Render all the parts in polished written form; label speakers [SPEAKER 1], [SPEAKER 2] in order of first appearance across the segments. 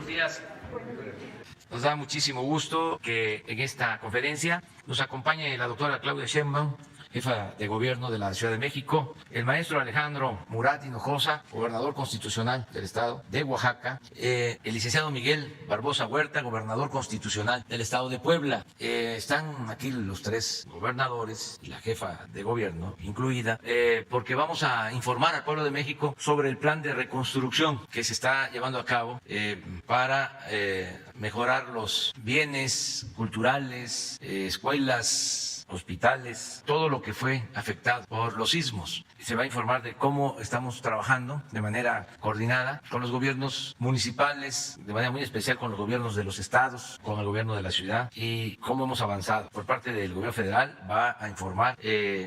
[SPEAKER 1] días. Nos da muchísimo gusto que en esta conferencia nos acompañe la doctora Claudia Sheinbaum, jefa de gobierno de la Ciudad de México, el maestro Alejandro Murat Hinojosa, gobernador constitucional del estado de Oaxaca, el licenciado Miguel Barbosa Huerta, gobernador constitucional del estado de Puebla. Están aquí los tres gobernadores y la jefa de gobierno incluida, porque vamos a informar al pueblo de México sobre el plan de reconstrucción que se está llevando a cabo para mejorar los bienes culturales, escuelas, hospitales, todo lo que fue afectado por los sismos. Se va a informar de cómo estamos trabajando de manera coordinada con los gobiernos municipales, de manera muy especial con los gobiernos de los estados, con el gobierno de la ciudad y cómo hemos avanzado. Por parte del gobierno federal va a informar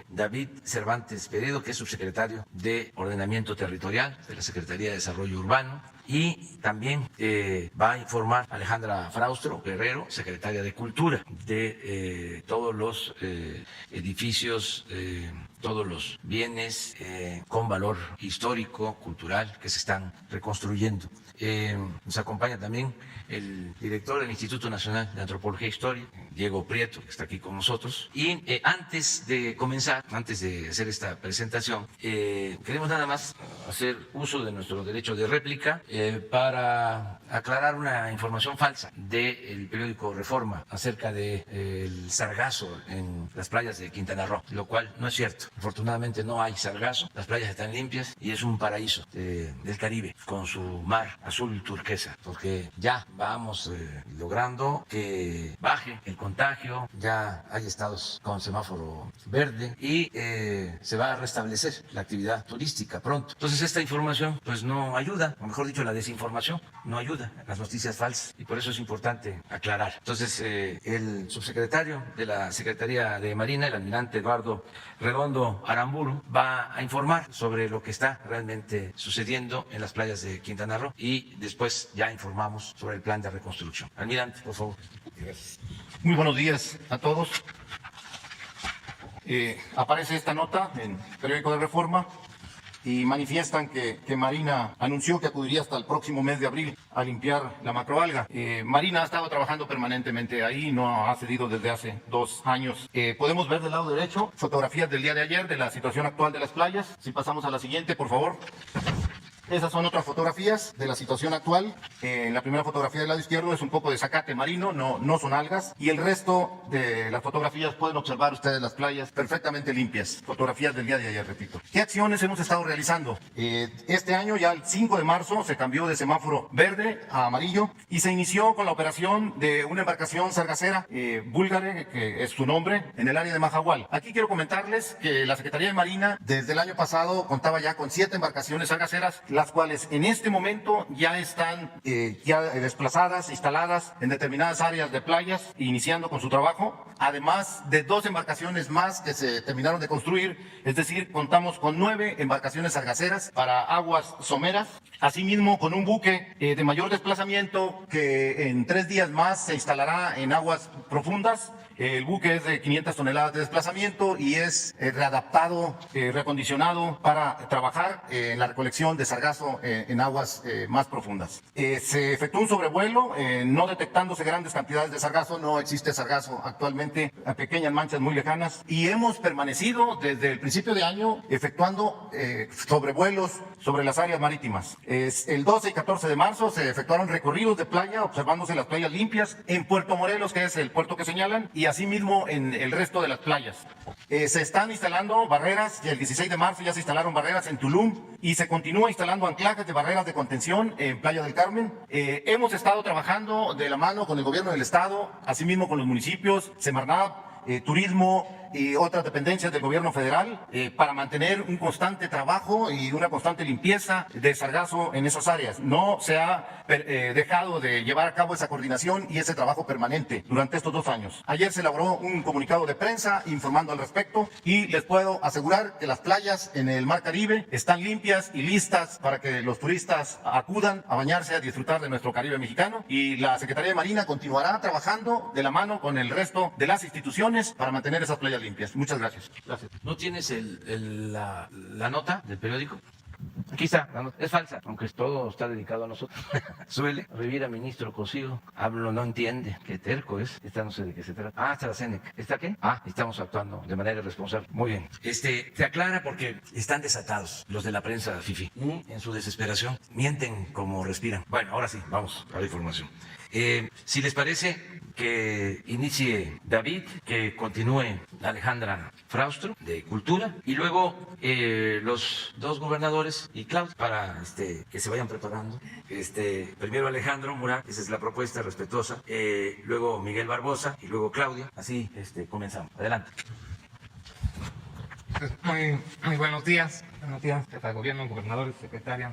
[SPEAKER 1] David Cervantes Peredo, que es subsecretario de Ordenamiento Territorial de la Secretaría de Desarrollo Urbano. Y también va a informar Alejandra Fraustro Guerrero, secretaria de Cultura, de todos los edificios, todos los bienes con valor histórico, cultural, que se están reconstruyendo. Nos acompaña también el director del Instituto Nacional de Antropología e Historia, Diego Prieto, que está aquí con nosotros. Y antes de comenzar, antes de hacer esta presentación, queremos nada más hacer uso de nuestro derecho de réplica para aclarar una información falsa del periódico Reforma acerca del sargazo en las playas de Quintana Roo, lo cual no es cierto. Afortunadamente no hay sargazo, las playas están limpias y es un paraíso del Caribe con su mar azul turquesa, porque ya vamos logrando que baje el contagio, ya hay estados con semáforo verde y se va a restablecer la actividad turística pronto. Entonces esta información pues no ayuda, o mejor dicho la desinformación no ayuda, las noticias falsas, y por eso es importante aclarar. Entonces el subsecretario de la Secretaría de Marina, el almirante Eduardo Redondo Aramburu, va a informar sobre lo que está realmente sucediendo en las playas de Quintana Roo y después ya informamos sobre el plan de reconstrucción. Almirante, por favor.
[SPEAKER 2] Gracias. Muy buenos días a todos. Aparece esta nota en el periódico de Reforma y manifiestan que Marina anunció que acudiría hasta el próximo mes de abril a limpiar la macroalga. Marina ha estado trabajando permanentemente ahí, no ha cedido desde hace 2 años. Podemos ver del lado derecho fotografías del día de ayer de la situación actual de las playas. Si pasamos a la siguiente, por favor. Esas son otras fotografías de la situación actual. La primera fotografía del lado izquierdo es un poco de zacate marino, no son algas. Y el resto de las fotografías pueden observar ustedes las playas perfectamente limpias. Fotografías del día de ayer, repito. ¿Qué acciones hemos estado realizando? Este año, ya el 5 de marzo, se cambió de semáforo verde a amarillo y se inició con la operación de una embarcación sargacera, Búlgare, que es su nombre, en el área de Majahual. Aquí quiero comentarles que la Secretaría de Marina desde el año pasado contaba ya con 7 embarcaciones sargaceras, las cuales en este momento ya están desplazadas, instaladas en determinadas áreas de playas, iniciando con su trabajo, además de 2 embarcaciones más que se terminaron de construir, es decir, contamos con 9 embarcaciones sargaceras para aguas someras, asimismo con un buque de mayor desplazamiento que en 3 días más se instalará en aguas profundas. El buque es de 500 toneladas de desplazamiento y es readaptado, reacondicionado para trabajar en la recolección de sargazo en aguas más profundas. Se efectuó un sobrevuelo, no detectándose grandes cantidades de sargazo, no existe sargazo actualmente, a pequeñas manchas muy lejanas, y hemos permanecido desde el principio de año efectuando sobrevuelos sobre las áreas marítimas. El 12 y 14 de marzo se efectuaron recorridos de playa, observándose las playas limpias en Puerto Morelos, que es el puerto que señalan, y asimismo en el resto de las playas. Se están instalando barreras, y el 16 de marzo ya se instalaron barreras en Tulum y se continúa instalando anclajes de barreras de contención en Playa del Carmen. Hemos estado trabajando de la mano con el gobierno del estado, asimismo con los municipios, Semarnat, Turismo y otras dependencias del gobierno federal para mantener un constante trabajo y una constante limpieza de sargazo en esas áreas. No se ha dejado de llevar a cabo esa coordinación y ese trabajo permanente durante estos 2 años. Ayer se elaboró un comunicado de prensa informando al respecto y les puedo asegurar que las playas en el Mar Caribe están limpias y listas para que los turistas acudan a bañarse, a disfrutar de nuestro Caribe mexicano, y la Secretaría de Marina continuará trabajando de la mano con el resto de las instituciones para mantener esas playas limpias. Muchas gracias.
[SPEAKER 1] ¿No tienes la nota del periódico? Aquí está, es falsa, aunque todo está dedicado a nosotros. Suele revivir a ministro Cosío, hablo, no entiende, qué terco es, esta no sé de qué se trata. Ah, AstraZeneca, ¿está qué? Ah, estamos actuando de manera irresponsable. Muy bien. Se aclara porque están desatados los de la prensa fifi. En su desesperación mienten como respiran. Bueno, ahora sí, vamos a la información. Si les parece que inicie David, que continúe Alejandra Fraustro de Cultura y luego los dos gobernadores y Claudia para que se vayan preparando. Primero Alejandro Murat, esa es la propuesta respetuosa, luego Miguel Barbosa y luego Claudia. Así comenzamos. Adelante.
[SPEAKER 3] Muy buenos días. Buenos días, jefa de gobierno, gobernadores, secretario.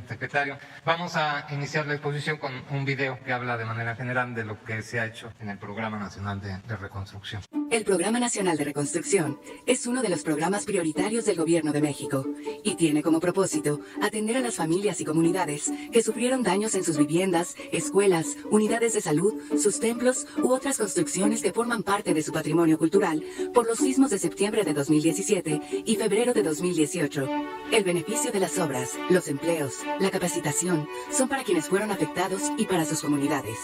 [SPEAKER 3] Vamos a iniciar la exposición con un video que habla de manera general de lo que se ha hecho en el Programa Nacional de Reconstrucción.
[SPEAKER 4] El Programa Nacional de Reconstrucción es uno de los programas prioritarios del Gobierno de México y tiene como propósito atender a las familias y comunidades que sufrieron daños en sus viviendas, escuelas, unidades de salud, sus templos u otras construcciones que forman parte de su patrimonio cultural por los sismos de septiembre de 2017 y febrero de 2018. El beneficio de las obras, los empleos, la capacitación son para quienes fueron afectados y para sus comunidades.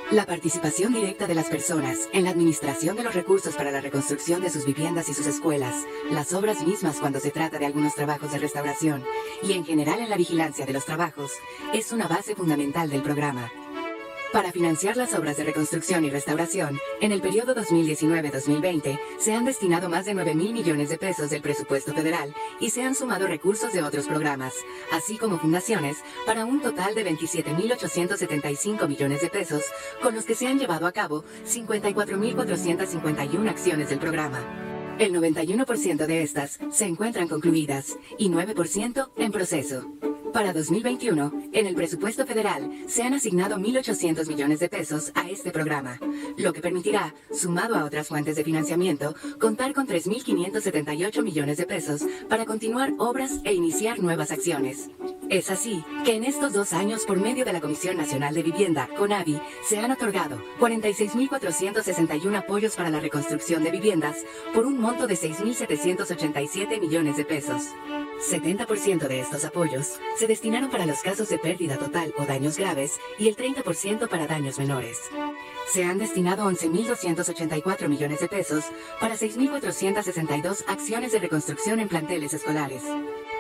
[SPEAKER 4] La participación directa de las personas en la administración de los recursos para la reconstrucción de sus viviendas y sus escuelas, las obras mismas cuando se trata de algunos trabajos de restauración y en general en la vigilancia de los trabajos, es una base fundamental del programa. Para financiar las obras de reconstrucción y restauración, en el periodo 2019-2020 se han destinado más de 9,000 millones de pesos del presupuesto federal y se han sumado recursos de otros programas, así como fundaciones, para un total de 27,875 millones de pesos, con los que se han llevado a cabo 54,451 acciones del programa. El 91% de estas se encuentran concluidas y 9% en proceso. Para 2021, en el presupuesto federal se han asignado 1,800 millones de pesos a este programa, lo que permitirá, sumado a otras fuentes de financiamiento, contar con 3,578 millones de pesos para continuar obras e iniciar nuevas acciones. Es así que en estos 2 años, por medio de la Comisión Nacional de Vivienda, CONAVI, se han otorgado 46,461 apoyos para la reconstrucción de viviendas por un monto de 6,787 millones de pesos. 70% de estos apoyos se destinaron para los casos de pérdida total o daños graves y el 30% para daños menores. Se han destinado 11,284 millones de pesos para 6,462 acciones de reconstrucción en planteles escolares.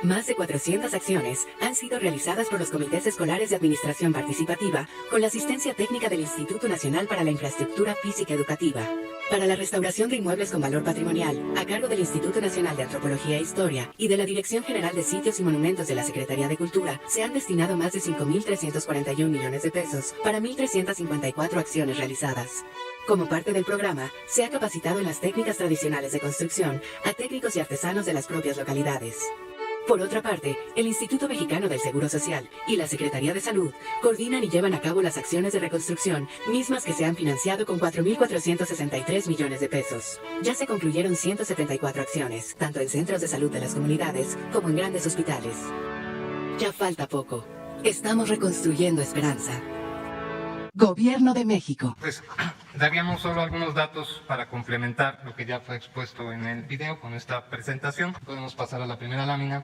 [SPEAKER 4] Más de 400 acciones han sido realizadas por los comités escolares de administración participativa con la asistencia técnica del Instituto Nacional para la Infraestructura Física Educativa. Para la restauración de inmuebles con valor patrimonial, a cargo del Instituto Nacional de Antropología e Historia y de la Dirección General de Sitios y Monumentos de la Secretaría de Cultura, se han destinado más de 5,341 millones de pesos para 1,354 acciones realizadas. Como parte del programa, se ha capacitado en las técnicas tradicionales de construcción a técnicos y artesanos de las propias localidades. Por otra parte, el Instituto Mexicano del Seguro Social y la Secretaría de Salud coordinan y llevan a cabo las acciones de reconstrucción, mismas que se han financiado con 4,463 millones de pesos. Ya se concluyeron 174 acciones, tanto en centros de salud de las comunidades como en grandes hospitales. Ya falta poco. Estamos reconstruyendo esperanza. Gobierno de México.
[SPEAKER 3] Pues daríamos solo algunos datos para complementar lo que ya fue expuesto en el video con esta presentación. Podemos pasar a la primera lámina.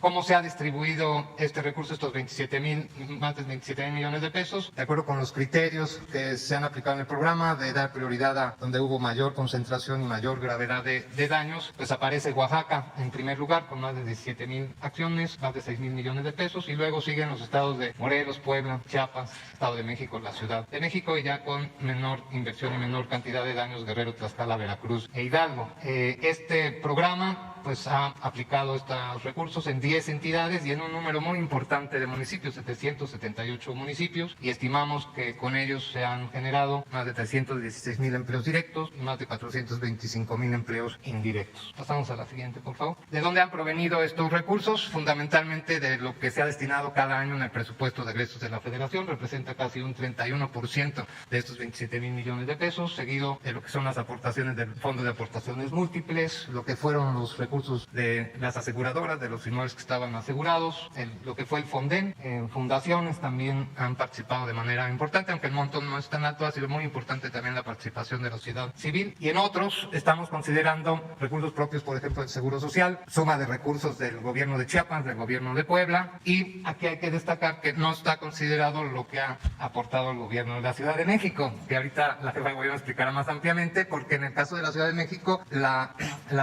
[SPEAKER 3] ¿Cómo se ha distribuido este recurso, estos más de 27,000 millones de pesos? De acuerdo con los criterios que se han aplicado en el programa, de dar prioridad a donde hubo mayor concentración y mayor gravedad de daños, pues aparece Oaxaca en primer lugar con más de 17,000 acciones, más de 6,000 millones de pesos, y luego siguen los estados de Morelos, Puebla, Chiapas, Estado de México, la Ciudad de México, y ya con menor inversión y menor cantidad de daños Guerrero, Tlaxcala, Veracruz e Hidalgo. Este programa pues ha aplicado estos recursos en 10 entidades y en un número muy importante de municipios, 778 municipios, y estimamos que con ellos se han generado más de 316,000 empleos directos y más de 425,000 empleos indirectos. Pasamos a la siguiente, por favor. ¿De dónde han provenido estos recursos? Fundamentalmente de lo que se ha destinado cada año en el presupuesto de egresos de la Federación, representa casi un 31% de estos 27,000 millones de pesos, seguido de lo que son las aportaciones del Fondo de Aportaciones Múltiples, lo que fueron los recursos recursos de las aseguradoras, de los inmuebles que estaban asegurados, lo que fue el Fonden, fundaciones también han participado de manera importante, aunque el monto no es tan alto, ha sido muy importante también la participación de la sociedad civil. Y en otros estamos considerando recursos propios, por ejemplo, del Seguro Social, suma de recursos del gobierno de Chiapas, del gobierno de Puebla, y aquí hay que destacar que no está considerado lo que ha aportado el gobierno de la Ciudad de México, que ahorita la jefa de gobierno explicará más ampliamente, porque en el caso de la Ciudad de México la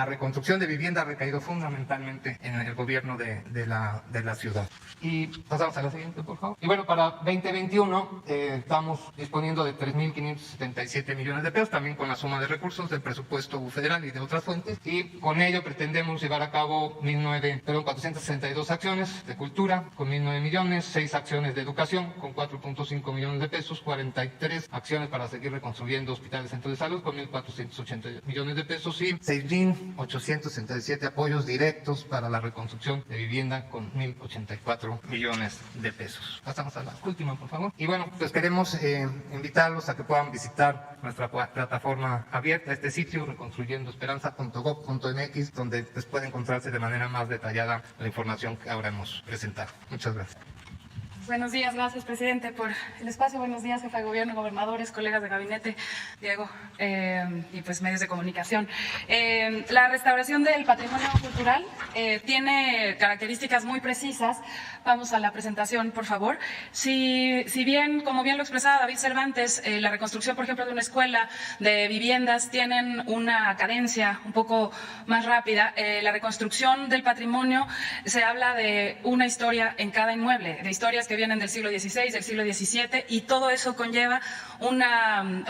[SPEAKER 3] reconstrucción de vivienda ha recaído fundamentalmente en el gobierno de la ciudad. Y pasamos a la siguiente, por favor. Y bueno, para 2021 estamos disponiendo de 3.577 millones de pesos, también con la suma de recursos del presupuesto federal y de otras fuentes, y con ello pretendemos llevar a cabo 462 acciones de cultura con 1.009 millones, 6 acciones de educación con 4.5 millones de pesos, 43 acciones para seguir reconstruyendo hospitales, centros de salud con 1.480 millones de pesos y 6.867 apoyos directos para la reconstrucción de vivienda con 1.084 millones de pesos. Pasamos a la última, por favor. Y bueno, pues queremos invitarlos a que puedan visitar nuestra plataforma abierta, este sitio reconstruyendoesperanza.gov.mx, donde pues puede encontrarse de manera más detallada la información que ahora hemos presentado. Muchas gracias.
[SPEAKER 5] Buenos días, gracias presidente por el espacio. Buenos días, jefa de gobierno, gobernadores, colegas de gabinete, Diego, y pues medios de comunicación. La restauración del patrimonio cultural tiene características muy precisas. Vamos a la presentación, por favor. Si bien, como bien lo expresaba David Cervantes, la reconstrucción, por ejemplo, de una escuela, de viviendas, tienen una cadencia un poco más rápida, la reconstrucción del patrimonio se habla de una historia en cada inmueble, de historias que vienen del siglo XVI, del siglo XVII, y todo eso conlleva un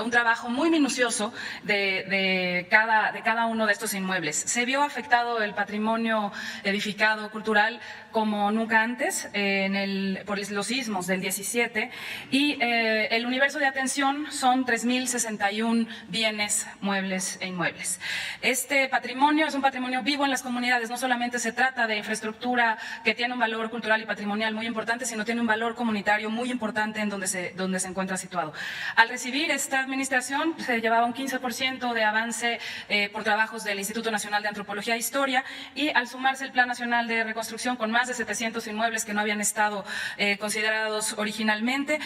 [SPEAKER 5] trabajo muy minucioso de cada uno de estos inmuebles. Se vio afectado el patrimonio edificado cultural como nunca antes por los sismos del 17, y el universo de atención son 3.061 bienes, muebles e inmuebles. Este patrimonio es un patrimonio vivo en las comunidades. No solamente se trata de infraestructura que tiene un valor cultural y patrimonial muy importante, sino tiene un valor comunitario muy importante en donde se encuentra situado. Al recibir esta administración se llevaba un 15% de avance por trabajos del Instituto Nacional de Antropología e Historia, y al sumarse el Plan Nacional de Reconstrucción con más de 700 inmuebles que no habían estado considerados originalmente,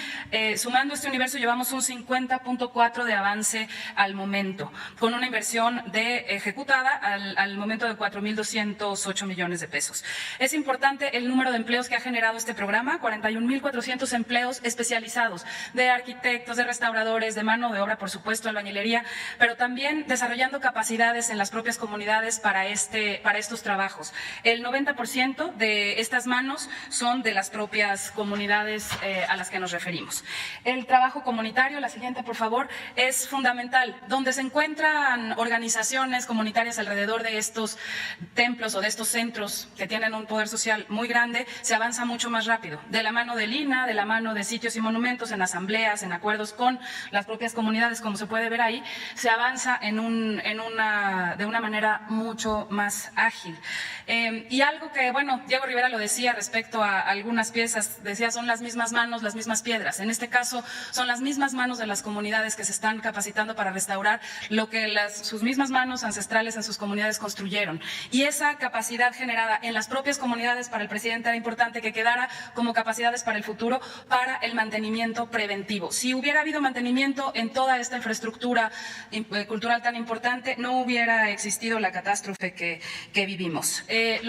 [SPEAKER 5] sumando este universo llevamos un 50.4% de avance al momento, con una inversión ejecutada al momento de 4.208 millones de pesos. Es importante el número de empleos que ha generado este programa, 41.400 empleos especializados de arquitectos, de restauradores, de mano de obra, por supuesto, albañilería, pero también desarrollando capacidades en las propias comunidades para estos trabajos. El 90% de estas manos son de las propias comunidades a las que nos referimos. El trabajo comunitario, la siguiente por favor, es fundamental. Donde se encuentran organizaciones comunitarias alrededor de estos templos o de estos centros que tienen un poder social muy grande, se avanza mucho más rápido. De la mano del INAH, de la mano de sitios y monumentos, en asambleas, en acuerdos con las propias comunidades, como se puede ver ahí, se avanza de una manera mucho más ágil. Y algo que, bueno, Diego Rivera lo decía respecto a algunas piezas, decía son las mismas manos, las mismas piedras. En este caso son las mismas manos de las comunidades que se están capacitando para restaurar lo que sus mismas manos ancestrales en sus comunidades construyeron. Y esa capacidad generada en las propias comunidades, para el presidente era importante que quedara como capacidades para el futuro, para el mantenimiento preventivo. Si hubiera habido mantenimiento en toda esta infraestructura cultural tan importante, no hubiera existido la catástrofe que vivimos. El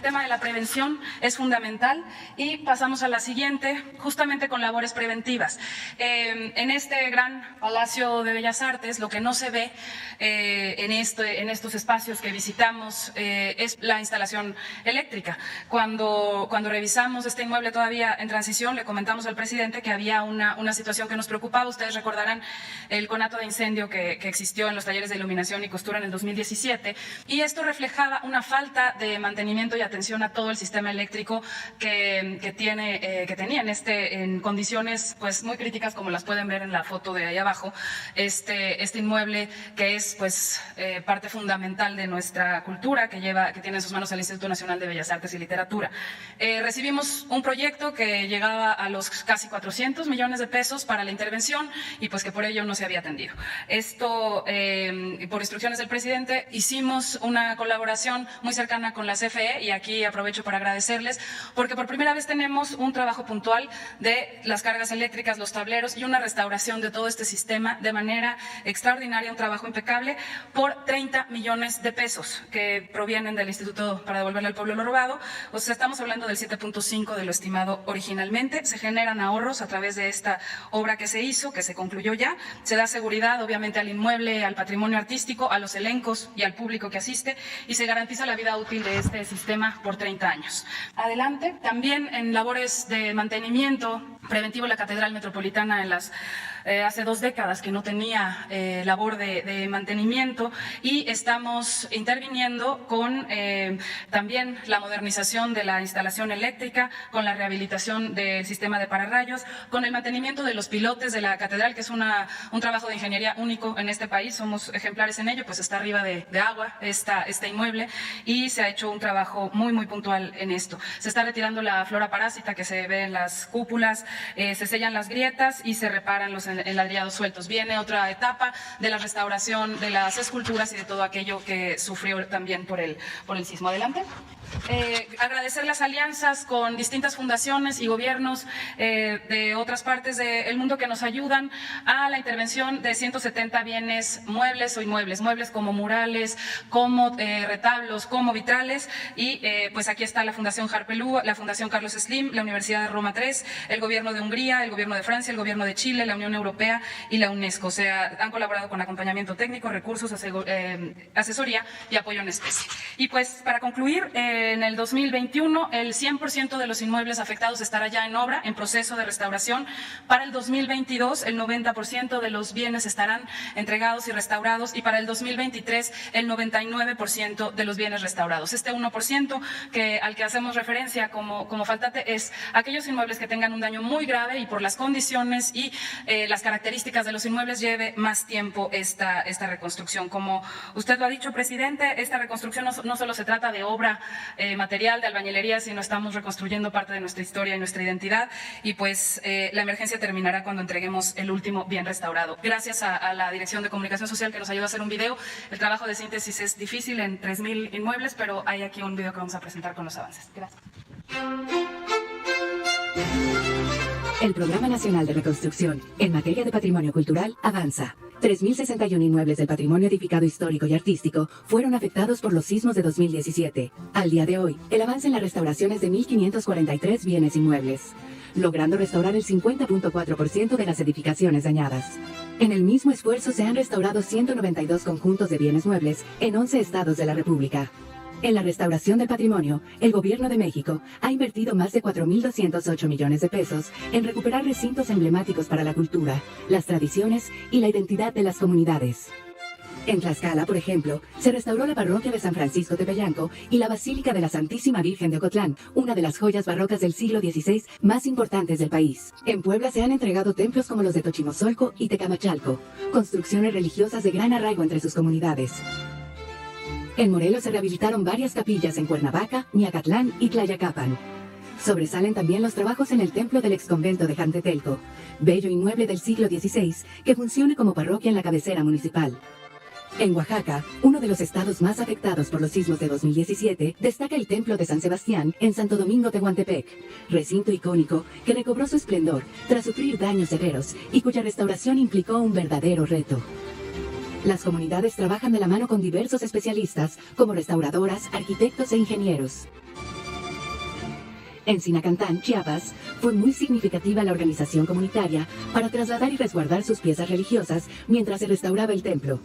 [SPEAKER 5] tema de la prevención es fundamental, y pasamos a la siguiente, justamente con labores preventivas. En este gran Palacio de Bellas Artes, lo que no se ve en estos espacios que visitamos es la instalación eléctrica. Cuando revisamos este inmueble todavía en transición, le comentamos al presidente que había una situación que nos preocupaba. Ustedes recordarán el conato de incendio que existió en los talleres de iluminación y costura en el 2017, y esto reflejaba una falta de mantenimiento y atención a todo el sistema eléctrico que tenía en condiciones pues muy críticas, como las pueden ver en la foto de ahí abajo. Este inmueble, que es pues parte fundamental de nuestra cultura, que tiene en sus manos el Instituto Nacional de Bellas Artes y Literatura. Recibimos un proyecto que que llegaba a los casi 400 millones de pesos para la intervención y pues que por ello no se había atendido. Esto, por instrucciones del presidente, hicimos una colaboración muy cercana con la CFE y aquí aprovecho para agradecerles porque por primera vez tenemos un trabajo puntual de las cargas eléctricas, los tableros y una restauración de todo este sistema de manera extraordinaria, un trabajo impecable por 30 millones de pesos que provienen del Instituto para devolverle al pueblo lo robado. O sea, estamos hablando del 7.5 de lo estimado originalmente. Se generan ahorros a través de esta obra que se hizo, que se concluyó ya. Se da seguridad, obviamente, al inmueble, al patrimonio artístico, a los elencos y al público que asiste y se garantiza la vida útil de este sistema por 30 años. Adelante. También en labores de mantenimiento preventivo, la Catedral Metropolitana en las hace 2 décadas que no tenía labor de mantenimiento y estamos interviniendo con también la modernización de la instalación eléctrica, con la rehabilitación del sistema de pararrayos, con el mantenimiento de los pilotes de la catedral, que es un trabajo de ingeniería único en este país, somos ejemplares en ello, pues está arriba de agua este inmueble y se ha hecho un trabajo muy puntual en esto. Se está retirando la flora parásita que se ve en las cúpulas, se sellan las grietas y se reparan los enladrillados sueltos. Viene otra etapa de la restauración de las esculturas y de todo aquello que sufrió también por el sismo. Adelante. Agradecer las alianzas con distintas fundaciones y gobiernos de otras partes del mundo que nos ayudan a la intervención de 170 bienes muebles o inmuebles, muebles como murales, como retablos, como vitrales y pues aquí está la Fundación Harpelú, la Fundación Carlos Slim, la Universidad de Roma III, el gobierno de Hungría, el gobierno de Francia, el gobierno de Chile, la Unión Europea y la UNESCO. O sea, han colaborado con acompañamiento técnico, recursos, asesoría y apoyo en especie. Y pues para concluir, en el 2021 el 100% de los inmuebles afectados estará ya en obra, en proceso de restauración. Para el 2022 el 90% de los bienes estarán entregados y restaurados y para el 2023 el 99% de los bienes restaurados. Este 1% al que hacemos referencia como faltante es aquellos inmuebles que tengan un daño muy grave y por las condiciones y las características de los inmuebles lleve más tiempo esta reconstrucción. Como usted lo ha dicho, presidente, esta reconstrucción no solo se trata de obra material de albañilería, sino estamos reconstruyendo parte de nuestra historia y nuestra identidad y pues la emergencia terminará cuando entreguemos el último bien restaurado. Gracias a la Dirección de Comunicación Social que nos ayuda a hacer un video. El trabajo de síntesis es difícil en 3,000 inmuebles, pero hay aquí un video que vamos a presentar con los avances. Gracias.
[SPEAKER 4] El Programa Nacional de Reconstrucción en materia de patrimonio cultural avanza. 3.061 inmuebles del patrimonio edificado histórico y artístico fueron afectados por los sismos de 2017. Al día de hoy, el avance en la restauración es de 1.543 bienes inmuebles, logrando restaurar el 50.4% de las edificaciones dañadas. En el mismo esfuerzo se han restaurado 192 conjuntos de bienes muebles en 11 estados de la República. En la restauración del patrimonio, el Gobierno de México ha invertido más de 4.208 millones de pesos en recuperar recintos emblemáticos para la cultura, las tradiciones y la identidad de las comunidades. En Tlaxcala, por ejemplo, se restauró la parroquia de San Francisco Tepeyanco y la Basílica de la Santísima Virgen de Ocotlán, una de las joyas barrocas del siglo XVI más importantes del país. En Puebla se han entregado templos como los de Tochimozolco y Tecamachalco, construcciones religiosas de gran arraigo entre sus comunidades. En Morelos se rehabilitaron varias capillas en Cuernavaca, Miacatlán y Tlayacapan. Sobresalen también los trabajos en el templo del exconvento de Jantetelco, bello inmueble del siglo XVI que funciona como parroquia en la cabecera municipal. En Oaxaca, uno de los estados más afectados por los sismos de 2017, destaca el templo de San Sebastián en Santo Domingo Tehuantepec, recinto icónico que recobró su esplendor tras sufrir daños severos y cuya restauración implicó un verdadero reto. Las comunidades trabajan de la mano con diversos especialistas, como restauradoras, arquitectos e ingenieros. En Sinacantán, Chiapas, fue muy significativa la organización comunitaria para trasladar y resguardar sus piezas religiosas mientras se restauraba el templo.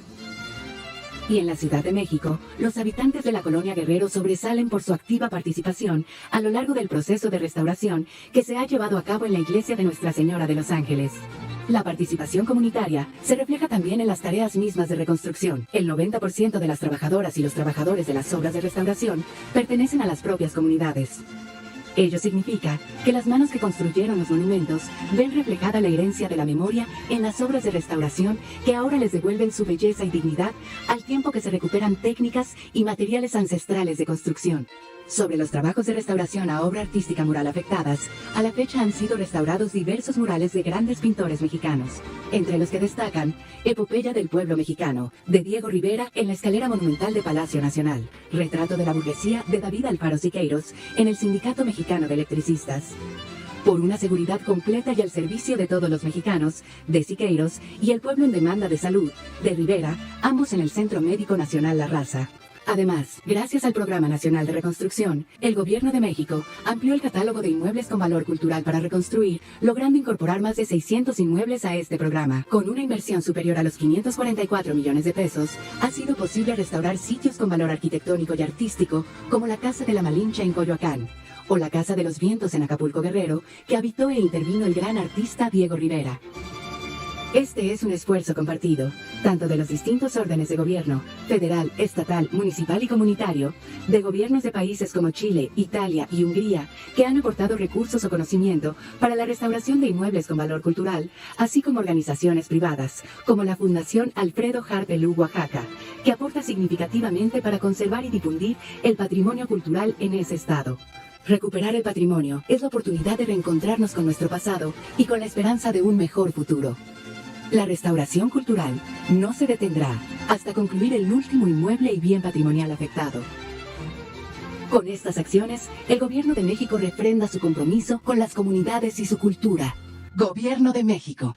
[SPEAKER 4] Y en la Ciudad de México, los habitantes de la colonia Guerrero sobresalen por su activa participación a lo largo del proceso de restauración que se ha llevado a cabo en la iglesia de Nuestra Señora de los Ángeles. La participación comunitaria se refleja también en las tareas mismas de reconstrucción. El 90% de las trabajadoras y los trabajadores de las obras de restauración pertenecen a las propias comunidades. Ello significa que las manos que construyeron los monumentos ven reflejada la herencia de la memoria en las obras de restauración que ahora les devuelven su belleza y dignidad al tiempo que se recuperan técnicas y materiales ancestrales de construcción. Sobre los trabajos de restauración a obra artística mural afectadas, a la fecha han sido restaurados diversos murales de grandes pintores mexicanos, entre los que destacan Epopeya del Pueblo Mexicano, de Diego Rivera en la escalera monumental de Palacio Nacional, Retrato de la Burguesía de David Alfaro Siqueiros en el Sindicato Mexicano de Electricistas, Por una seguridad completa y al servicio de todos los mexicanos, de Siqueiros, y el pueblo en demanda de salud, de Rivera, ambos en el Centro Médico Nacional La Raza. Además, gracias al Programa Nacional de Reconstrucción, el Gobierno de México amplió el catálogo de inmuebles con valor cultural para reconstruir, logrando incorporar más de 600 inmuebles a este programa. Con una inversión superior a los 544 millones de pesos, ha sido posible restaurar sitios con valor arquitectónico y artístico, como la Casa de la Malinche en Coyoacán, o la Casa de los Vientos en Acapulco Guerrero, que habitó e intervino el gran artista Diego Rivera. Este es un esfuerzo compartido, tanto de los distintos órdenes de gobierno, federal, estatal, municipal y comunitario, de gobiernos de países como Chile, Italia y Hungría, que han aportado recursos o conocimiento para la restauración de inmuebles con valor cultural, así como organizaciones privadas, como la Fundación Alfredo Harpelú Oaxaca, que aporta significativamente para conservar y difundir el patrimonio cultural en ese estado. Recuperar el patrimonio es la oportunidad de reencontrarnos con nuestro pasado y con la esperanza de un mejor futuro. La restauración cultural no se detendrá hasta concluir el último inmueble y bien patrimonial afectado. Con estas acciones, el Gobierno de México refrenda su compromiso con las comunidades y su cultura. Gobierno de México.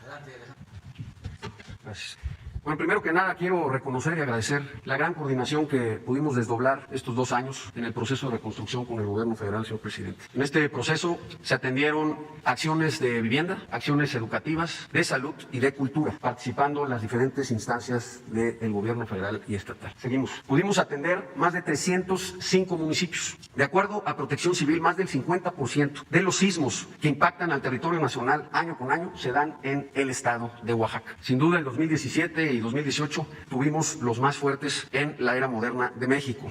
[SPEAKER 6] Gracias. Bueno, primero que nada quiero reconocer y agradecer la gran coordinación que pudimos desdoblar estos 2 años en el proceso de reconstrucción con el gobierno federal, señor presidente. En este proceso se atendieron acciones de vivienda, acciones educativas, de salud y de cultura, participando en las diferentes instancias del gobierno federal y estatal. Seguimos. Pudimos atender más de 305 municipios. De acuerdo a Protección Civil, más del 50% de los sismos que impactan al territorio nacional año con año se dan en el estado de Oaxaca. Sin duda, en 2017 y 2018 tuvimos los más fuertes en la era moderna de México.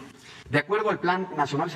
[SPEAKER 6] De acuerdo al Plan Nacional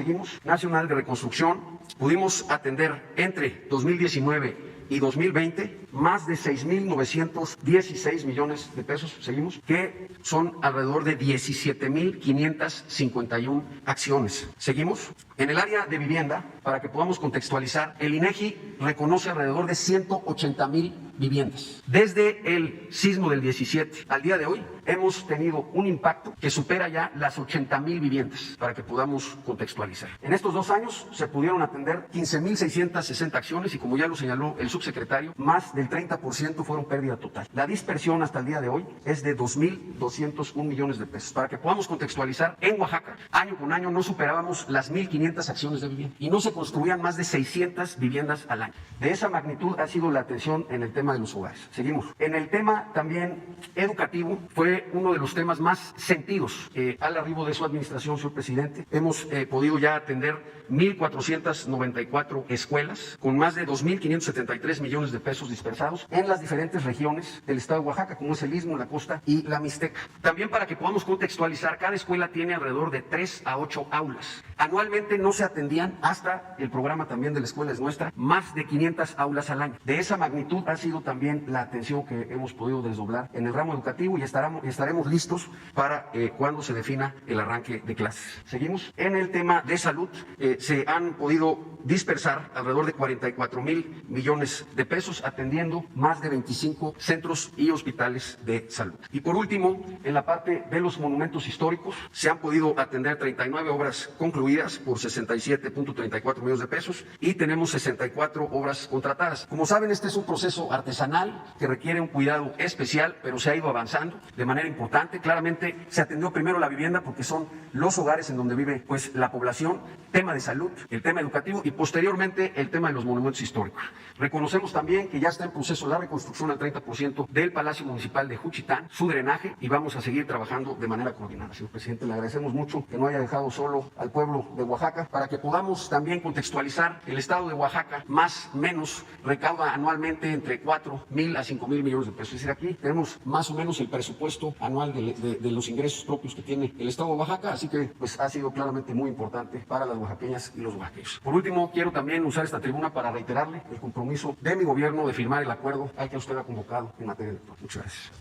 [SPEAKER 6] Nacional de Reconstrucción, pudimos atender entre 2019 y 2020 más de 6.916 millones de pesos, seguimos, que son alrededor de 17.551 acciones. Seguimos. En el área de vivienda, para que podamos contextualizar, el INEGI reconoce alrededor de 180,000 viviendas. Desde el sismo del 17 al día de hoy, hemos tenido un impacto que supera ya las 80,000 viviendas, para que podamos contextualizar. En estos 2 años se pudieron atender 15.660 acciones y, como ya lo señaló el subsecretario, más del 30% fueron pérdida total. La dispersión hasta el día de hoy es de 2.201 millones de pesos. Para que podamos contextualizar, en Oaxaca, año con año no superábamos las 1.500 acciones de vivienda y no se construían más de 600 viviendas al año. De esa magnitud ha sido la atención en el tema de los hogares. Seguimos. En el tema también educativo, fue uno de los temas más sentidos al arribo de su administración, señor presidente. Hemos podido ya atender 1.494 escuelas con más de 2.573 millones de pesos dispersados en las diferentes regiones del estado de Oaxaca, como es el Istmo, la Costa y la Mixteca. También, para que podamos contextualizar, cada escuela tiene alrededor de 3 a 8 aulas. Anualmente no se atendían, hasta el programa también de la Escuela es Nuestra, más de 500 aulas al año. De esa magnitud ha sido también la atención que hemos podido desdoblar en el ramo educativo y estaremos listos para cuando se defina el arranque de clases. Seguimos. En el tema de salud, se han podido dispersar alrededor de 44,000 millones de pesos, atendiendo más de 25 centros y hospitales de salud. Y por último, en la parte de los monumentos históricos, se han podido atender 39 obras concluidas por 67.34 millones de pesos y tenemos 64 obras contratadas. Como saben, este es un proceso artesanal que requiere un cuidado especial, pero se ha ido avanzando de manera importante. Claramente se atendió primero la vivienda, porque son los hogares en donde vive pues la población, tema de salud, el tema educativo y posteriormente el tema de los monumentos históricos. Reconocemos también que ya está en proceso la reconstrucción al 30% del Palacio Municipal de Juchitán, su drenaje, y vamos a seguir trabajando de manera coordinada. Señor presidente, le agradecemos mucho que no haya dejado solo al pueblo de Oaxaca. Para que podamos también contextualizar, el estado de Oaxaca más o menos recauda anualmente entre 4,000 a 5,000 millones de pesos. Es decir, aquí tenemos más o menos el presupuesto anual de los ingresos propios que tiene el estado de Oaxaca, así que pues ha sido claramente muy importante para las oaxaqueñas y los oaxaqueños. Por último, quiero también usar esta tribuna para reiterarle el compromiso de mi gobierno de firmar el acuerdo al que usted ha convocado en materia electoral. Muchas gracias.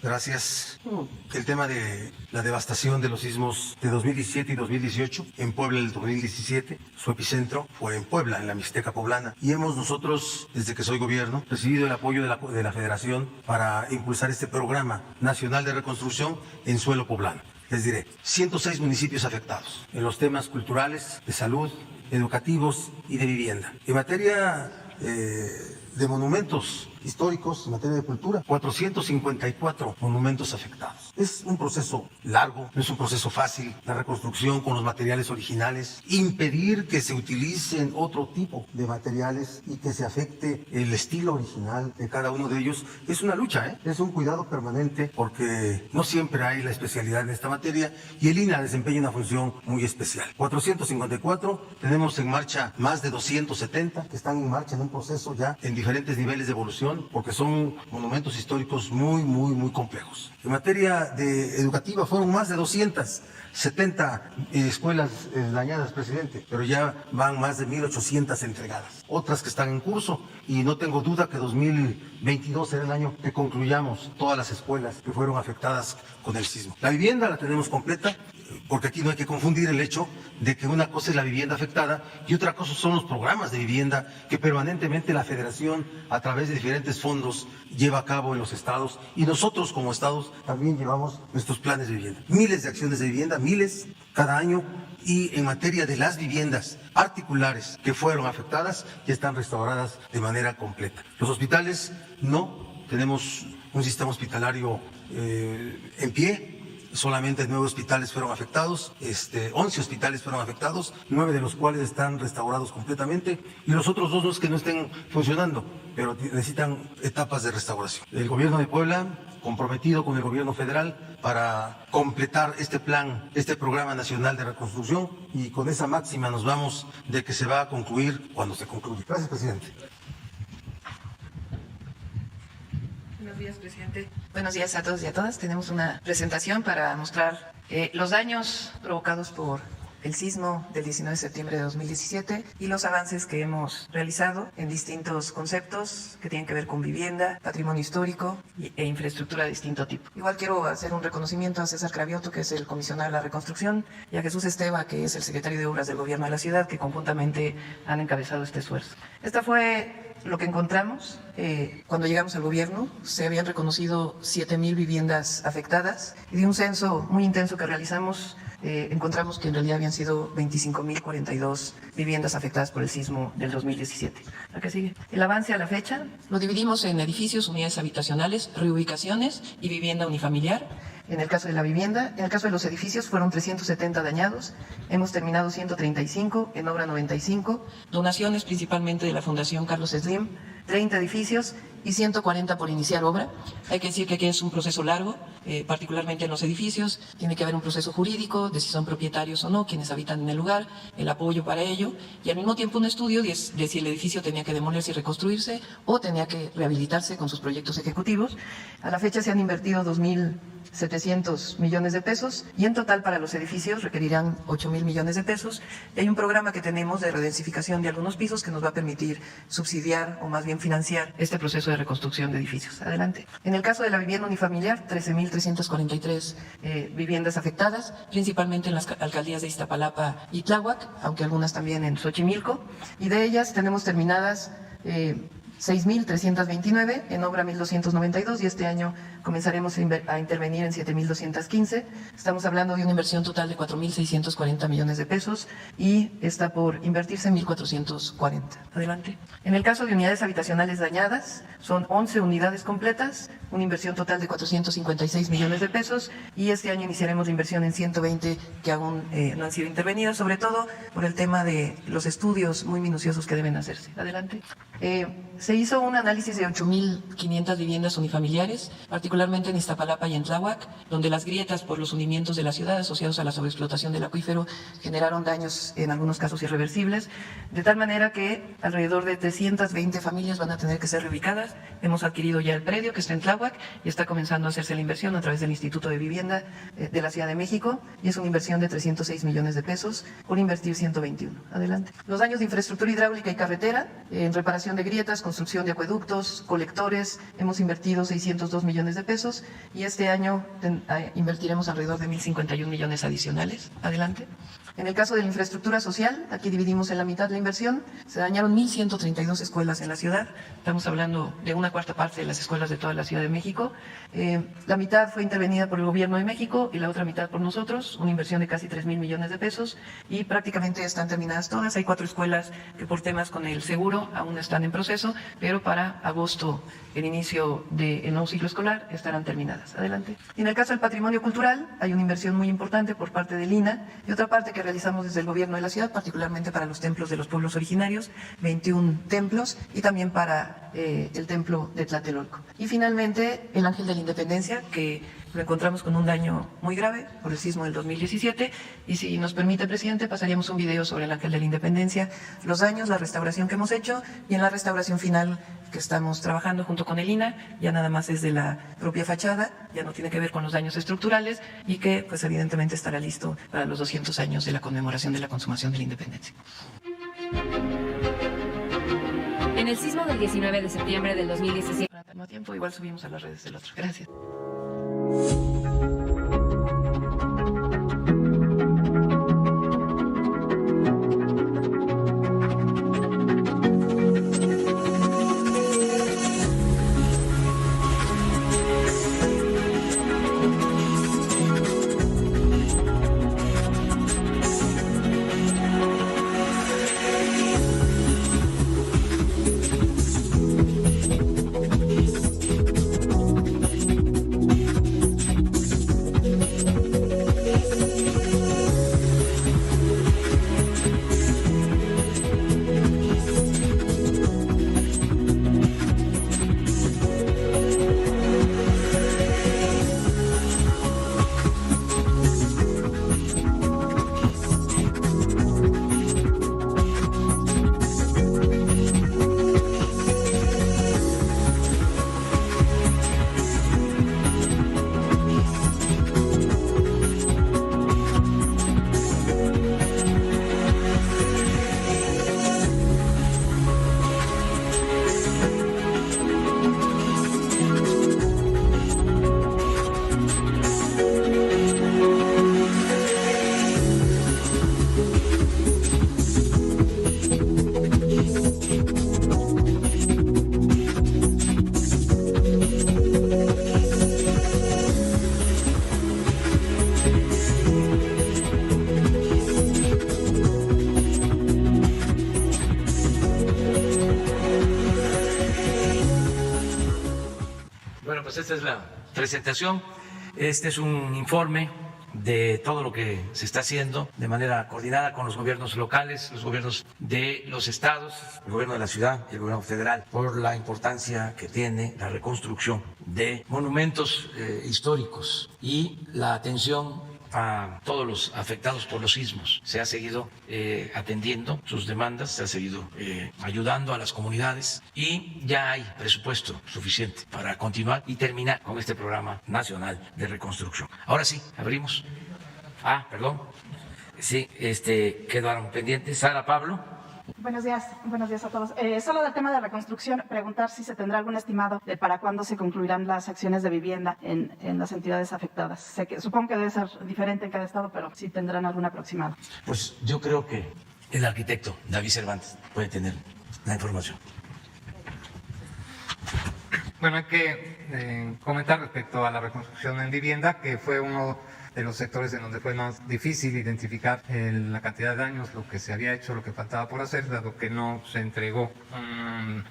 [SPEAKER 7] Gracias. El tema de la devastación de los sismos de 2017 y 2018, en Puebla el 2017, su epicentro fue en Puebla, en la Mixteca poblana. Y hemos nosotros, desde que soy gobierno, recibido el apoyo de la Federación para impulsar este programa nacional de reconstrucción en suelo poblano. Les diré, 106 municipios afectados en los temas culturales, de salud, educativos y de vivienda. En materia de monumentos históricos, en materia de cultura, 454 monumentos afectados. Es un proceso largo, no es un proceso fácil, la reconstrucción con los materiales originales, impedir que se utilicen otro tipo de materiales y que se afecte el estilo original de cada uno de ellos, es una lucha, es un cuidado permanente porque no siempre hay la especialidad en esta materia y el INAH desempeña una función muy especial. 454, tenemos en marcha más de 270 que están en marcha en un proceso ya en diferentes niveles de evolución, porque son monumentos históricos muy complejos. En materia educativa fueron más de 270 escuelas dañadas, presidente, pero ya van más de 1,800 entregadas. Otras que están en curso y no tengo duda que 2022 será el año que concluyamos todas las escuelas que fueron afectadas con el sismo. La vivienda la tenemos completa, porque aquí no hay que confundir el hecho de que una cosa es la vivienda afectada y otra cosa son los programas de vivienda que permanentemente la Federación, a través de diferentes fondos, lleva a cabo en los estados, y nosotros como estados también llevamos nuestros planes de vivienda. Miles de acciones de vivienda, miles cada año, y en materia de las viviendas particulares que fueron afectadas ya están restauradas de manera completa. Los hospitales no, tenemos un sistema hospitalario en pie. Solamente 9 hospitales fueron afectados, 11 hospitales fueron afectados, 9 de los cuales están restaurados completamente, y los otros 2 no es que no estén funcionando, pero necesitan etapas de restauración. El gobierno de Puebla, comprometido con el gobierno federal para completar este plan, este programa nacional de reconstrucción, y con esa máxima nos vamos de que se va a concluir cuando se concluya. Gracias, presidente.
[SPEAKER 8] Buenos días, presidente. Buenos días a todos y a todas. Tenemos una presentación para mostrar los daños provocados por el sismo del 19 de septiembre de 2017 y los avances que hemos realizado en distintos conceptos que tienen que ver con vivienda, patrimonio histórico e infraestructura de distinto tipo. Igual quiero hacer un reconocimiento a César Cravioto, que es el comisionado de la reconstrucción, y a Jesús Esteva, que es el secretario de Obras del Gobierno de la Ciudad, que conjuntamente han encabezado este esfuerzo. Esta fue lo que encontramos cuando llegamos al gobierno. Se habían reconocido 7,000 viviendas afectadas, y de un censo muy intenso que realizamos encontramos que en realidad habían sido 25,042 viviendas afectadas por el sismo del 2017. ¿La que sigue? El avance a la fecha lo dividimos en edificios, unidades habitacionales, reubicaciones y vivienda unifamiliar. En el caso de la vivienda, en el caso de los edificios fueron 370 dañados, hemos terminado 135, en obra 95, donaciones principalmente de la Fundación Carlos Slim, 30 edificios y 140 por iniciar obra. Hay que decir que aquí es un proceso largo, particularmente en los edificios. Tiene que haber un proceso jurídico de si son propietarios o no, quienes habitan en el lugar, el apoyo para ello, y al mismo tiempo un estudio de si el edificio tenía que demolerse y reconstruirse o tenía que rehabilitarse con sus proyectos ejecutivos. A la fecha se han invertido 2,700 millones de pesos y en total para los edificios requerirán 8,000 millones de pesos. Y hay un programa que tenemos de redensificación de algunos pisos que nos va a permitir subsidiar o más bien financiar este proceso de reconstrucción de edificios. Adelante. En el caso de la vivienda unifamiliar, 13,343 viviendas afectadas, principalmente en las alcaldías de Iztapalapa y Tláhuac, aunque algunas también en Xochimilco, y de ellas tenemos terminadas 6,329, en obra 1,292, y este año comenzaremos a intervenir en 7,215. Estamos hablando de una inversión total de 4,640 millones de pesos y está por invertirse 1,440. Adelante. En el caso de unidades habitacionales dañadas, son 11 unidades completas, una inversión total de 456 millones de pesos, y este año iniciaremos la inversión en 120 que aún no han sido intervenidas, sobre todo por el tema de los estudios muy minuciosos que deben hacerse. Adelante. Se hizo un análisis de 8,500 viviendas unifamiliares, particularmente en Iztapalapa y en Tláhuac, donde las grietas por los hundimientos de la ciudad asociados a la sobreexplotación del acuífero generaron daños en algunos casos irreversibles, de tal manera que alrededor de 320 familias van a tener que ser reubicadas. Hemos adquirido ya el predio que está en Tláhuac y está comenzando a hacerse la inversión a través del Instituto de Vivienda de la Ciudad de México, y es una inversión de 306 millones de pesos por invertir 121. Adelante. Los daños de infraestructura hidráulica y carretera, en reparación de grietas, construcción de acueductos, colectores, hemos invertido 602 millones de de pesos y este año invertiremos alrededor de 1.051 millones adicionales. Adelante. En el caso de la infraestructura social, aquí dividimos en la mitad la inversión, se dañaron 1.132 escuelas en la ciudad, estamos hablando de una cuarta parte de las escuelas de toda la Ciudad de México. La mitad fue intervenida por el Gobierno de México y la otra mitad por nosotros, una inversión de casi 3.000 millones de pesos y prácticamente están terminadas todas. Hay 4 escuelas que por temas con el seguro aún están en proceso, pero para agosto, el inicio del nuevo ciclo escolar, estarán terminadas. Adelante. Y en el caso del patrimonio cultural, hay una inversión muy importante por parte del INAH y otra parte que realizamos desde el Gobierno de la ciudad, particularmente para los templos de los pueblos originarios, 21 templos y también para el templo de Tlatelolco. Y finalmente, el Ángel de la Independencia, que lo encontramos con un daño muy grave por el sismo del 2017 y si nos permite, presidente, pasaríamos un video sobre el Ángel de la Independencia, los daños, la restauración que hemos hecho y en la restauración final que estamos trabajando junto con el INAH, ya nada más es de la propia fachada, ya no tiene que ver con los daños estructurales y que pues evidentemente estará listo para los 200 años de la conmemoración de la consumación de la independencia.
[SPEAKER 9] En el sismo del 19 de septiembre del 2017.
[SPEAKER 8] Al mismo tiempo, igual subimos a las redes del otro. Gracias.
[SPEAKER 1] Bueno, pues esta es la presentación. Este es un informe de todo lo que se está haciendo de manera coordinada con los gobiernos locales, los gobiernos de los estados, el gobierno de la ciudad y el gobierno federal, por la importancia que tiene la reconstrucción de monumentos históricos y la atención a todos los afectados por los sismos. Se ha seguido atendiendo sus demandas, se ha seguido ayudando a las comunidades y ya hay presupuesto suficiente para continuar y terminar con este programa nacional de reconstrucción. Ahora sí, abrimos. Perdón. Sí, quedaron pendientes. Sara Pablo.
[SPEAKER 10] Buenos días a todos. Solo del tema de reconstrucción, preguntar si se tendrá algún estimado de para cuándo se concluirán las acciones de vivienda en las entidades afectadas. Supongo que debe ser diferente en cada estado, pero si tendrán algún aproximado.
[SPEAKER 1] Pues yo creo que el arquitecto David Cervantes puede tener la información.
[SPEAKER 3] Bueno, hay que comentar respecto a la reconstrucción en vivienda, que fue uno de los sectores en donde fue más difícil identificar la cantidad de daños, lo que se había hecho, lo que faltaba por hacer, dado que no se entregó un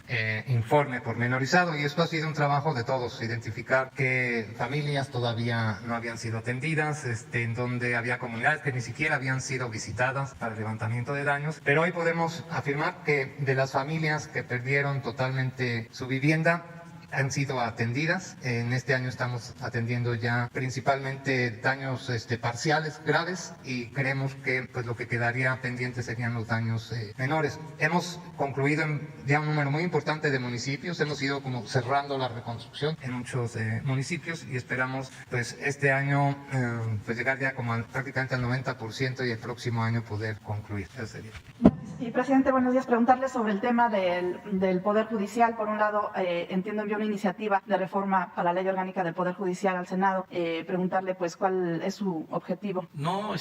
[SPEAKER 3] informe pormenorizado, y esto ha sido un trabajo de todos, identificar qué familias todavía no habían sido atendidas, en donde había comunidades que ni siquiera habían sido visitadas para el levantamiento de daños, pero hoy podemos afirmar que de las familias que perdieron totalmente su vivienda, han sido atendidas. En este año estamos atendiendo ya principalmente daños parciales graves y creemos que pues lo que quedaría pendiente serían los daños menores. Hemos concluido en ya un número muy importante de municipios, hemos ido como cerrando la reconstrucción en muchos municipios y esperamos pues este año pues llegar ya como prácticamente al 90% y el próximo año poder concluir. Eso sería.
[SPEAKER 10] Y, presidente, buenos días. Preguntarle sobre el tema del Poder Judicial. Por un lado, entiendo envió una iniciativa de reforma a la Ley Orgánica del Poder Judicial al Senado. Preguntarle, pues, cuál es su objetivo.
[SPEAKER 1] No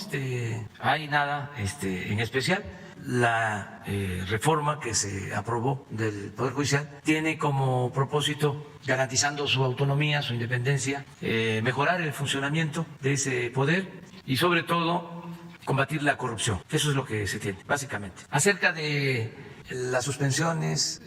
[SPEAKER 1] hay nada en especial. La reforma que se aprobó del Poder Judicial tiene como propósito, garantizando su autonomía, su independencia, mejorar el funcionamiento de ese poder y, sobre todo, combatir la corrupción. Eso es lo que se tiene, básicamente. Acerca de las suspensiones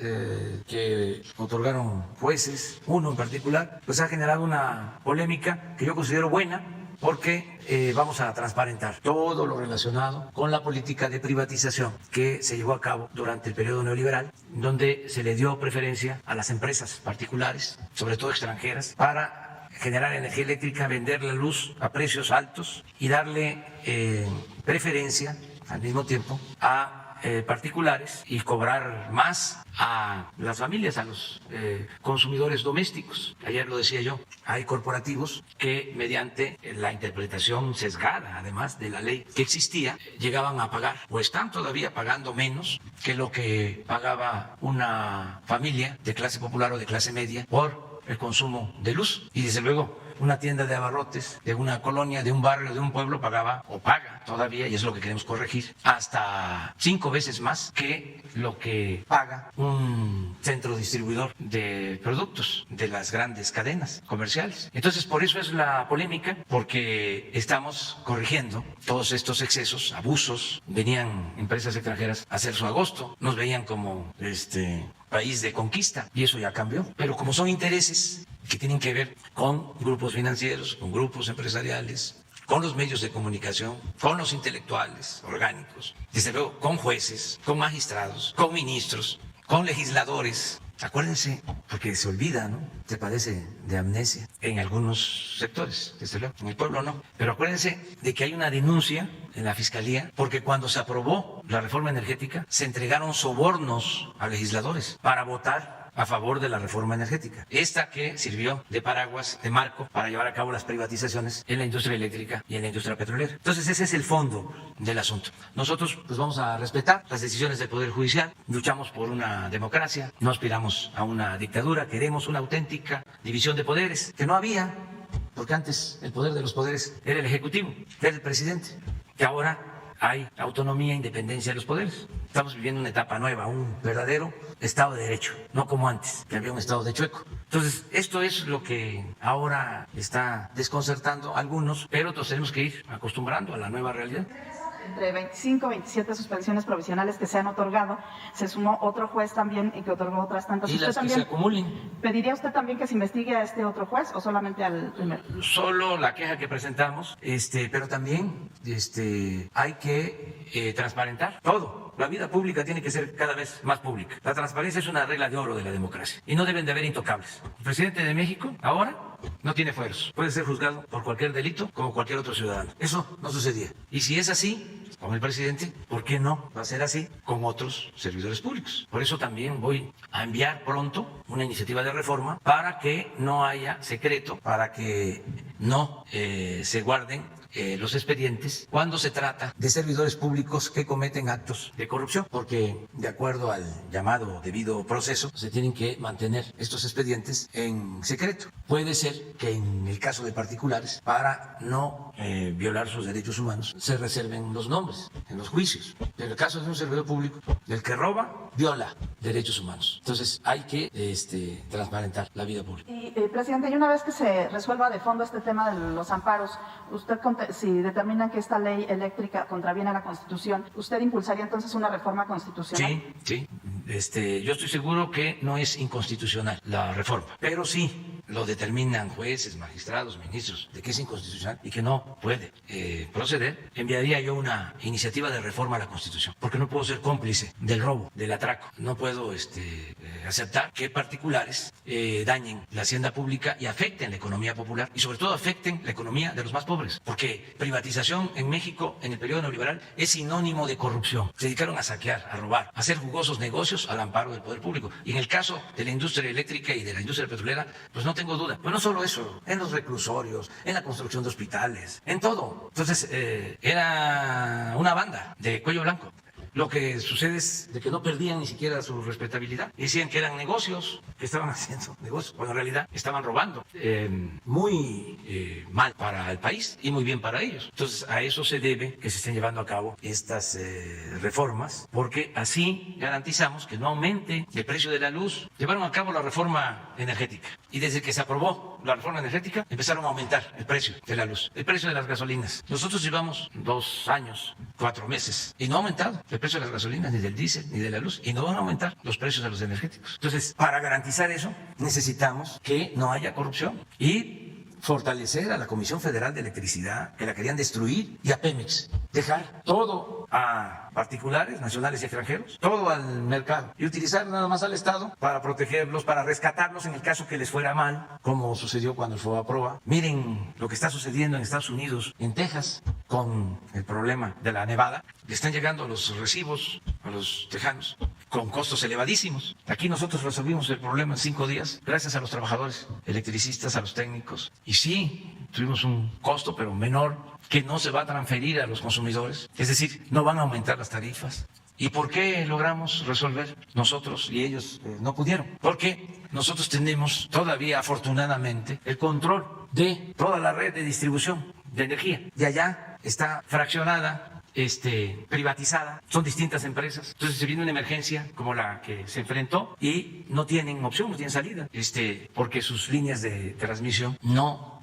[SPEAKER 1] que otorgaron jueces, uno en particular, pues ha generado una polémica que yo considero buena, porque vamos a transparentar todo lo relacionado con la política de privatización que se llevó a cabo durante el periodo neoliberal, donde se le dio preferencia a las empresas particulares, sobre todo extranjeras, para generar energía eléctrica, vender la luz a precios altos y darle preferencia al mismo tiempo a particulares y cobrar más a las familias, a los consumidores domésticos. Ayer lo decía yo, hay corporativos que mediante la interpretación sesgada, además de la ley que existía, llegaban a pagar o están todavía pagando menos que lo que pagaba una familia de clase popular o de clase media por el consumo de luz. Y desde luego una tienda de abarrotes de una colonia, de un barrio, de un pueblo pagaba o paga todavía, y es lo que queremos corregir, hasta 5 veces más que lo que paga un centro distribuidor de productos de las grandes cadenas comerciales. Entonces, por eso es la polémica, porque estamos corrigiendo todos estos excesos, abusos. Venían empresas extranjeras a hacer su agosto, nos veían como país de conquista, y eso ya cambió. Pero como son intereses que tienen que ver con grupos financieros, con grupos empresariales, con los medios de comunicación, con los intelectuales orgánicos, desde luego con jueces, con magistrados, con ministros, con legisladores. Acuérdense, porque se olvida, ¿no? Se padece de amnesia en algunos sectores, desde luego, en el pueblo no. Pero acuérdense de que hay una denuncia en la Fiscalía, porque cuando se aprobó la reforma energética, se entregaron sobornos a legisladores para votar a favor de la reforma energética. Esta que sirvió de paraguas, de marco, para llevar a cabo las privatizaciones en la industria eléctrica y en la industria petrolera. Entonces, ese es el fondo del asunto. Nosotros pues vamos a respetar las decisiones del Poder Judicial, luchamos por una democracia, no aspiramos a una dictadura, queremos una auténtica división de poderes, que no había, porque antes el poder de los poderes era el Ejecutivo, era el presidente, que ahora hay autonomía e independencia de los poderes. Estamos viviendo una etapa nueva, un verdadero Estado de Derecho, no como antes, que había un Estado de chueco. Entonces, esto es lo que ahora está desconcertando a algunos, pero otros tenemos que ir acostumbrando a la nueva realidad.
[SPEAKER 10] Entre 25 y 27 suspensiones provisionales que se han otorgado, se sumó otro juez también y que otorgó otras tantas.
[SPEAKER 1] Y las que se acumulen.
[SPEAKER 10] ¿Pediría usted también que se investigue a este otro juez o solamente al primero?
[SPEAKER 1] Solo la queja que presentamos, pero también hay que transparentar todo. La vida pública tiene que ser cada vez más pública. La transparencia es una regla de oro de la democracia y no deben de haber intocables. El presidente de México ahora no tiene fueros. Puede ser juzgado por cualquier delito como cualquier otro ciudadano. Eso no sucedía. Y si es así con el presidente, ¿por qué no va a ser así con otros servidores públicos? Por eso también voy a enviar pronto una iniciativa de reforma para que no haya secreto, para que no se guarden los expedientes cuando se trata de servidores públicos que cometen actos de corrupción, porque de acuerdo al llamado debido proceso se tienen que mantener estos expedientes en secreto. Puede ser que en el caso de particulares, para no violar sus derechos humanos, se reserven los nombres en los juicios. En el caso de un servidor público, el que roba, viola derechos humanos. Entonces hay que transparentar la vida pública.
[SPEAKER 10] Y, presidente, y una vez que se resuelva de fondo este tema de los amparos, usted, si determinan que esta ley eléctrica contraviene a la Constitución, ¿usted impulsaría entonces una reforma constitucional?
[SPEAKER 1] Sí. Yo estoy seguro que no es inconstitucional la reforma, pero sí lo determinan jueces, magistrados, ministros, de que es inconstitucional y que no puede proceder. Enviaría yo una iniciativa de reforma a la Constitución, porque no puedo ser cómplice del robo, del atraco. No puedo aceptar que particulares dañen la hacienda pública y afecten la economía popular y sobre todo afecten la economía de los más pobres, porque privatización en México en el periodo neoliberal es sinónimo de corrupción. Se dedicaron a saquear, a robar, a hacer jugosos negocios al amparo del poder público. Y en el caso de la industria eléctrica y de la industria petrolera, pues no tengo duda. Pues no solo eso, en los reclusorios, en la construcción de hospitales, en todo. Entonces, era una banda de cuello blanco. Lo que sucede es de que no perdían ni siquiera su respetabilidad. Decían que eran negocios, que estaban haciendo negocios, cuando en realidad estaban robando. Muy mal para el país y muy bien para ellos. Entonces, a eso se debe que se estén llevando a cabo estas reformas, porque así garantizamos que no aumente el precio de la luz. Llevaron a cabo la reforma energética y desde que se aprobó la reforma energética empezaron a aumentar el precio de la luz, el precio de las gasolinas. Nosotros llevamos 2 años, 4 meses y no ha aumentado el precio de las gasolinas, ni del diésel, ni de la luz, y no van a aumentar los precios de los energéticos. Entonces, para garantizar eso, necesitamos que no haya corrupción y fortalecer a la Comisión Federal de Electricidad, que la querían destruir, y a Pemex, dejar todo a particulares, nacionales y extranjeros, todo al mercado, y utilizar nada más al Estado para protegerlos, para rescatarlos en el caso que les fuera mal, como sucedió cuando el FOBAPROA. Miren lo que está sucediendo en Estados Unidos, en Texas, con el problema de la nevada. Le están llegando los recibos a los tejanos con costos elevadísimos. Aquí nosotros resolvimos el problema en 5 días, gracias a los trabajadores electricistas, a los técnicos. Y sí, tuvimos un costo, pero menor, que no se va a transferir a los consumidores. Es decir, no van a aumentar las tarifas. ¿Y por qué logramos resolver nosotros y ellos no pudieron? Porque nosotros tenemos todavía, afortunadamente, el control de toda la red de distribución de energía. Y allá está fraccionada, privatizada, son distintas empresas. Entonces se viene una emergencia como la que se enfrentó y no tienen opción, no tienen salida, porque sus líneas de transmisión no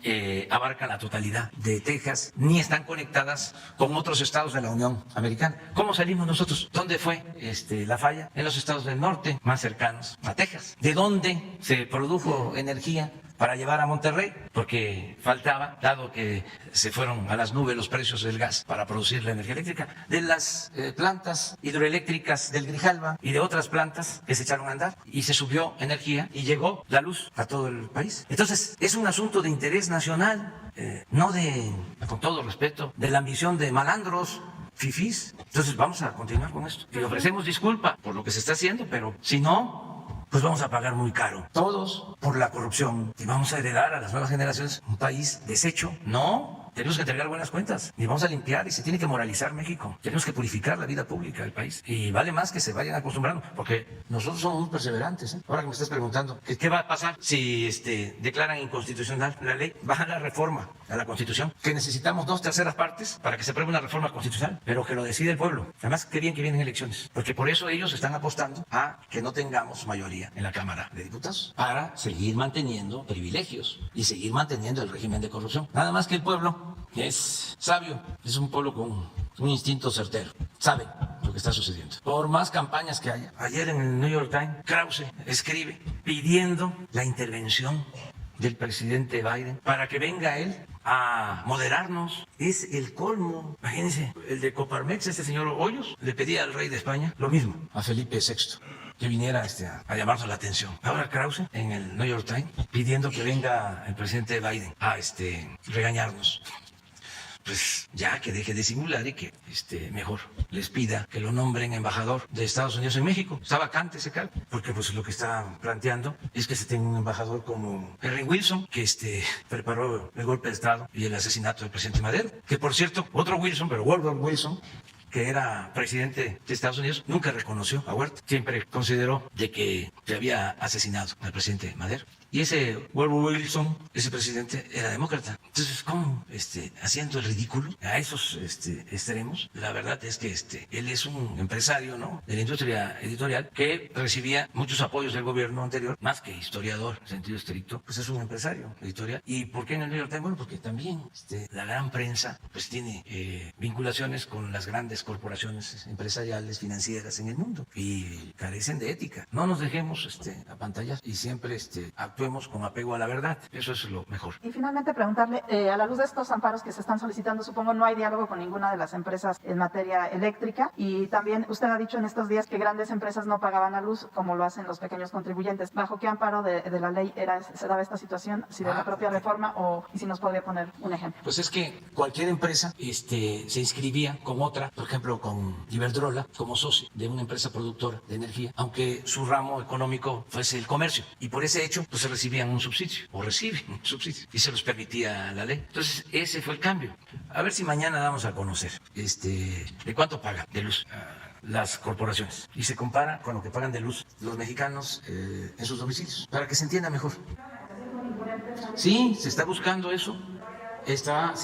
[SPEAKER 1] abarcan la totalidad de Texas, ni están conectadas con otros estados de la Unión Americana. ¿Cómo salimos nosotros? ¿Dónde fue la falla? En los estados del norte, más cercanos a Texas. ¿De dónde se produjo energía para llevar a Monterrey? Porque faltaba, dado que se fueron a las nubes los precios del gas para producir la energía eléctrica, de las plantas hidroeléctricas del Grijalva y de otras plantas que se echaron a andar, y se subió energía y llegó la luz a todo el país. Entonces, es un asunto de interés nacional, no de, con todo respeto, de la ambición de malandros, fifís. Entonces, vamos a continuar con esto. Y ofrecemos disculpa por lo que se está haciendo, pero si no, pues vamos a pagar muy caro, todos, por la corrupción, y vamos a heredar a las nuevas generaciones un país deshecho. No, tenemos que entregar buenas cuentas y vamos a limpiar, y se tiene que moralizar México. Tenemos que purificar la vida pública del país, y vale más que se vayan acostumbrando, porque nosotros somos muy perseverantes. Ahora que me estás preguntando, ¿qué va a pasar si declaran inconstitucional la ley? Va a la reforma a la Constitución, que necesitamos 2/3 partes para que se apruebe una reforma constitucional, pero que lo decide el pueblo. Además, qué bien que vienen elecciones, porque por eso ellos están apostando a que no tengamos mayoría en la Cámara de Diputados, para seguir manteniendo privilegios y seguir manteniendo el régimen de corrupción. Nada más que el pueblo es sabio, es un pueblo con un instinto certero, sabe lo que está sucediendo. Por más campañas que haya, ayer en el New York Times, Krause escribe pidiendo la intervención del presidente Biden para que venga él a moderarnos. Es el colmo. Imagínense, el de Coparmex, este señor Hoyos, le pedía al rey de España lo mismo, a Felipe VI, que viniera a llamarnos la atención. Ahora Krause en el New York Times pidiendo que venga el presidente Biden a regañarnos. Pues ya que deje de simular y que mejor les pida que lo nombren embajador de Estados Unidos en México. Está vacante ese cargo, porque pues lo que está planteando es que se tenga un embajador como Henry Wilson, que preparó el golpe de Estado y el asesinato del presidente Madero, que por cierto, otro Wilson, pero Woodrow Wilson, que era presidente de Estados Unidos, nunca reconoció a Huerta. Siempre consideró de que se había asesinado al presidente Madero. Y ese Woodrow Wilson, ese presidente, era demócrata. Entonces, ¿cómo haciendo el ridículo a esos extremos? La verdad es que él es un empresario, ¿no?, de la industria editorial, que recibía muchos apoyos del gobierno anterior, más que historiador en sentido estricto, pues es un empresario editorial. ¿Y por qué en el New York Times? Bueno, porque también la gran prensa pues tiene vinculaciones con las grandes corporaciones empresariales, financieras en el mundo, y carecen de ética. No nos dejemos apantallar y siempre actuemos con apego a la verdad. Eso es lo mejor.
[SPEAKER 10] Y finalmente preguntarle, a la luz de estos amparos que se están solicitando, supongo no hay diálogo con ninguna de las empresas en materia eléctrica, y también usted ha dicho en estos días que grandes empresas no pagaban la luz como lo hacen los pequeños contribuyentes. ¿Bajo qué amparo de la ley se daba esta situación? ¿Si de la propia reforma y si nos podría poner un ejemplo?
[SPEAKER 1] Pues es que cualquier empresa se inscribía con otra, por ejemplo con Iberdrola, como socio de una empresa productora de energía, aunque su ramo económico fuese el comercio, y por ese hecho pues se recibían un subsidio, o reciben un subsidio, y se los permitía la ley. Entonces ese fue el cambio. A ver si mañana damos a conocer de cuánto paga de luz las corporaciones y se compara con lo que pagan de luz los mexicanos en sus domicilios, para que se entienda mejor. Sí, se está buscando eso. Está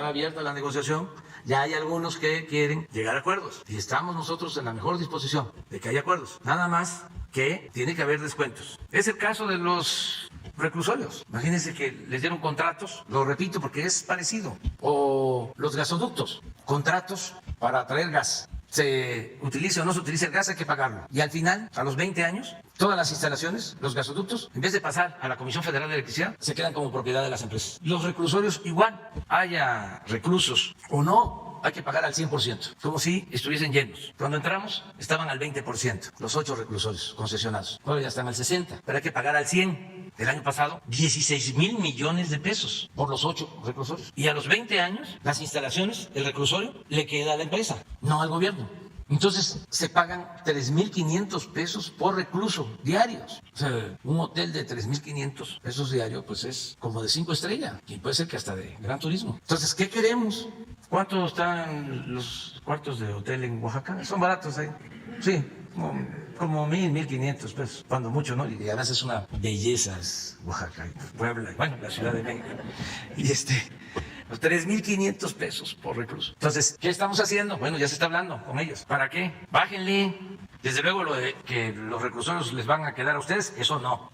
[SPEAKER 1] abierta la negociación. Ya hay algunos que quieren llegar a acuerdos y estamos nosotros en la mejor disposición de que haya acuerdos. Nada más que tiene que haber descuentos. Es el caso de los reclusorios. Imagínense que les dieron contratos, lo repito porque es parecido, o los gasoductos, contratos para traer gas. Se utilice o no se utilice el gas, hay que pagarlo. Y al final, a los 20 años, todas las instalaciones, los gasoductos, en vez de pasar a la Comisión Federal de Electricidad, se quedan como propiedad de las empresas. Los reclusorios igual, haya reclusos o no, hay que pagar al 100%, como si estuviesen llenos. Cuando entramos, estaban al 20%, los 8 reclusorios concesionados. Ahora ya están al 60%, pero hay que pagar al 100%. El año pasado, 16,000 millones de pesos por los 8 reclusorios. Y a los 20 años, las instalaciones, el reclusorio, le queda a la empresa, no al gobierno. Entonces, se pagan 3,500 pesos por recluso diarios. O sea, un hotel de 3,500 pesos diarios, pues es como de 5 estrellas. Y puede ser que hasta de gran turismo. Entonces, ¿qué queremos? ¿Cuánto están los cuartos de hotel en Oaxaca? Son baratos ahí. Sí, como 1,500 pesos, cuando mucho, ¿no? Y además es una belleza, es Oaxaca, Puebla, bueno, la Ciudad de México. Y los 3,500 pesos por recluso. Entonces, ¿qué estamos haciendo? Bueno, ya se está hablando con ellos. ¿Para qué? Bájenle. Desde luego lo de que los reclusorios les van a quedar a ustedes, eso no.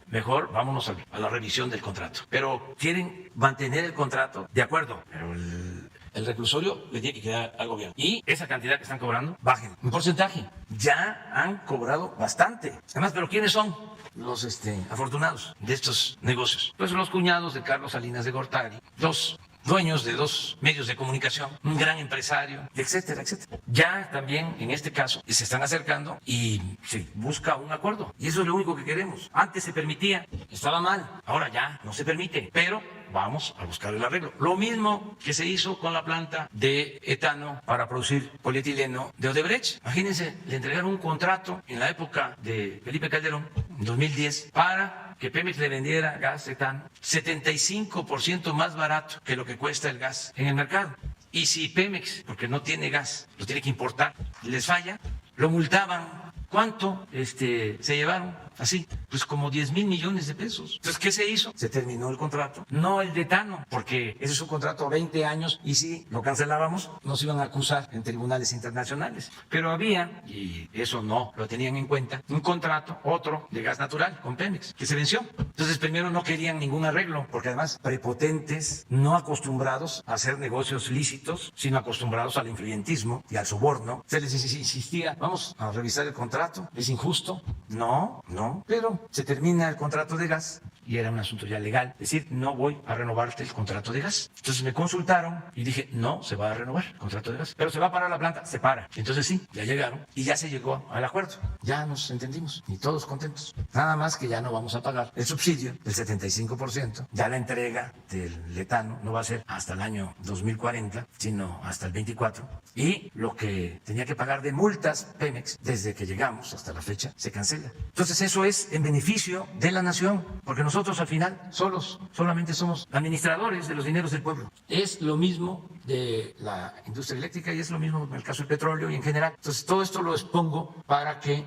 [SPEAKER 1] Mejor vámonos a la revisión del contrato. Pero quieren mantener el contrato, de acuerdo, pero el reclusorio le tiene que quedar al gobierno. Y esa cantidad que están cobrando, bajen un porcentaje. Ya han cobrado bastante. Además, ¿pero quiénes son los afortunados de estos negocios? Pues los cuñados de Carlos Salinas de Gortari, los dueños de 2 medios de comunicación, un gran empresario, etcétera, etcétera. Ya también en este caso se están acercando y se busca un acuerdo. Y eso es lo único que queremos. Antes se permitía, estaba mal, ahora ya no se permite, pero vamos a buscar el arreglo. Lo mismo que se hizo con la planta de etano para producir polietileno de Odebrecht. Imagínense, le entregaron un contrato en la época de Felipe Calderón, en 2010, para que Pemex le vendiera gas etano 75% más barato que lo que cuesta el gas en el mercado. Y si Pemex, porque no tiene gas, lo tiene que importar, les falla, lo multaban. ¿Cuánto se llevaron? Así, pues como 10,000 millones de pesos. Entonces, ¿qué se hizo? Se terminó el contrato. No el de etano, porque ese es un contrato a 20 años y si lo cancelábamos, nos iban a acusar en tribunales internacionales. Pero había, y eso no lo tenían en cuenta, un contrato, otro, de gas natural con Pemex, que se venció. Entonces, primero no querían ningún arreglo, porque además, prepotentes, no acostumbrados a hacer negocios lícitos, sino acostumbrados al influyentismo y al soborno. Se les insistía, vamos a revisar el contrato, es injusto. No. Pero se termina el contrato de gas y era un asunto ya legal. Es decir, no voy a renovarte el contrato de gas. Entonces me consultaron y dije, no se va a renovar el contrato de gas. Pero se va a parar la planta, se para. Entonces sí, ya llegaron y ya se llegó al acuerdo. Ya nos entendimos y todos contentos. Nada más que ya no vamos a pagar el subsidio del 75%. Ya la entrega del etano no va a ser hasta el año 2040, sino hasta el 24. Y lo que tenía que pagar de multas Pemex desde que llegamos hasta la fecha se cancela. Entonces eso es en beneficio de la nación, porque nosotros al final solamente somos administradores de los dineros del pueblo. Es lo mismo de la industria eléctrica y es lo mismo en el caso del petróleo y en general. Entonces todo esto lo expongo para que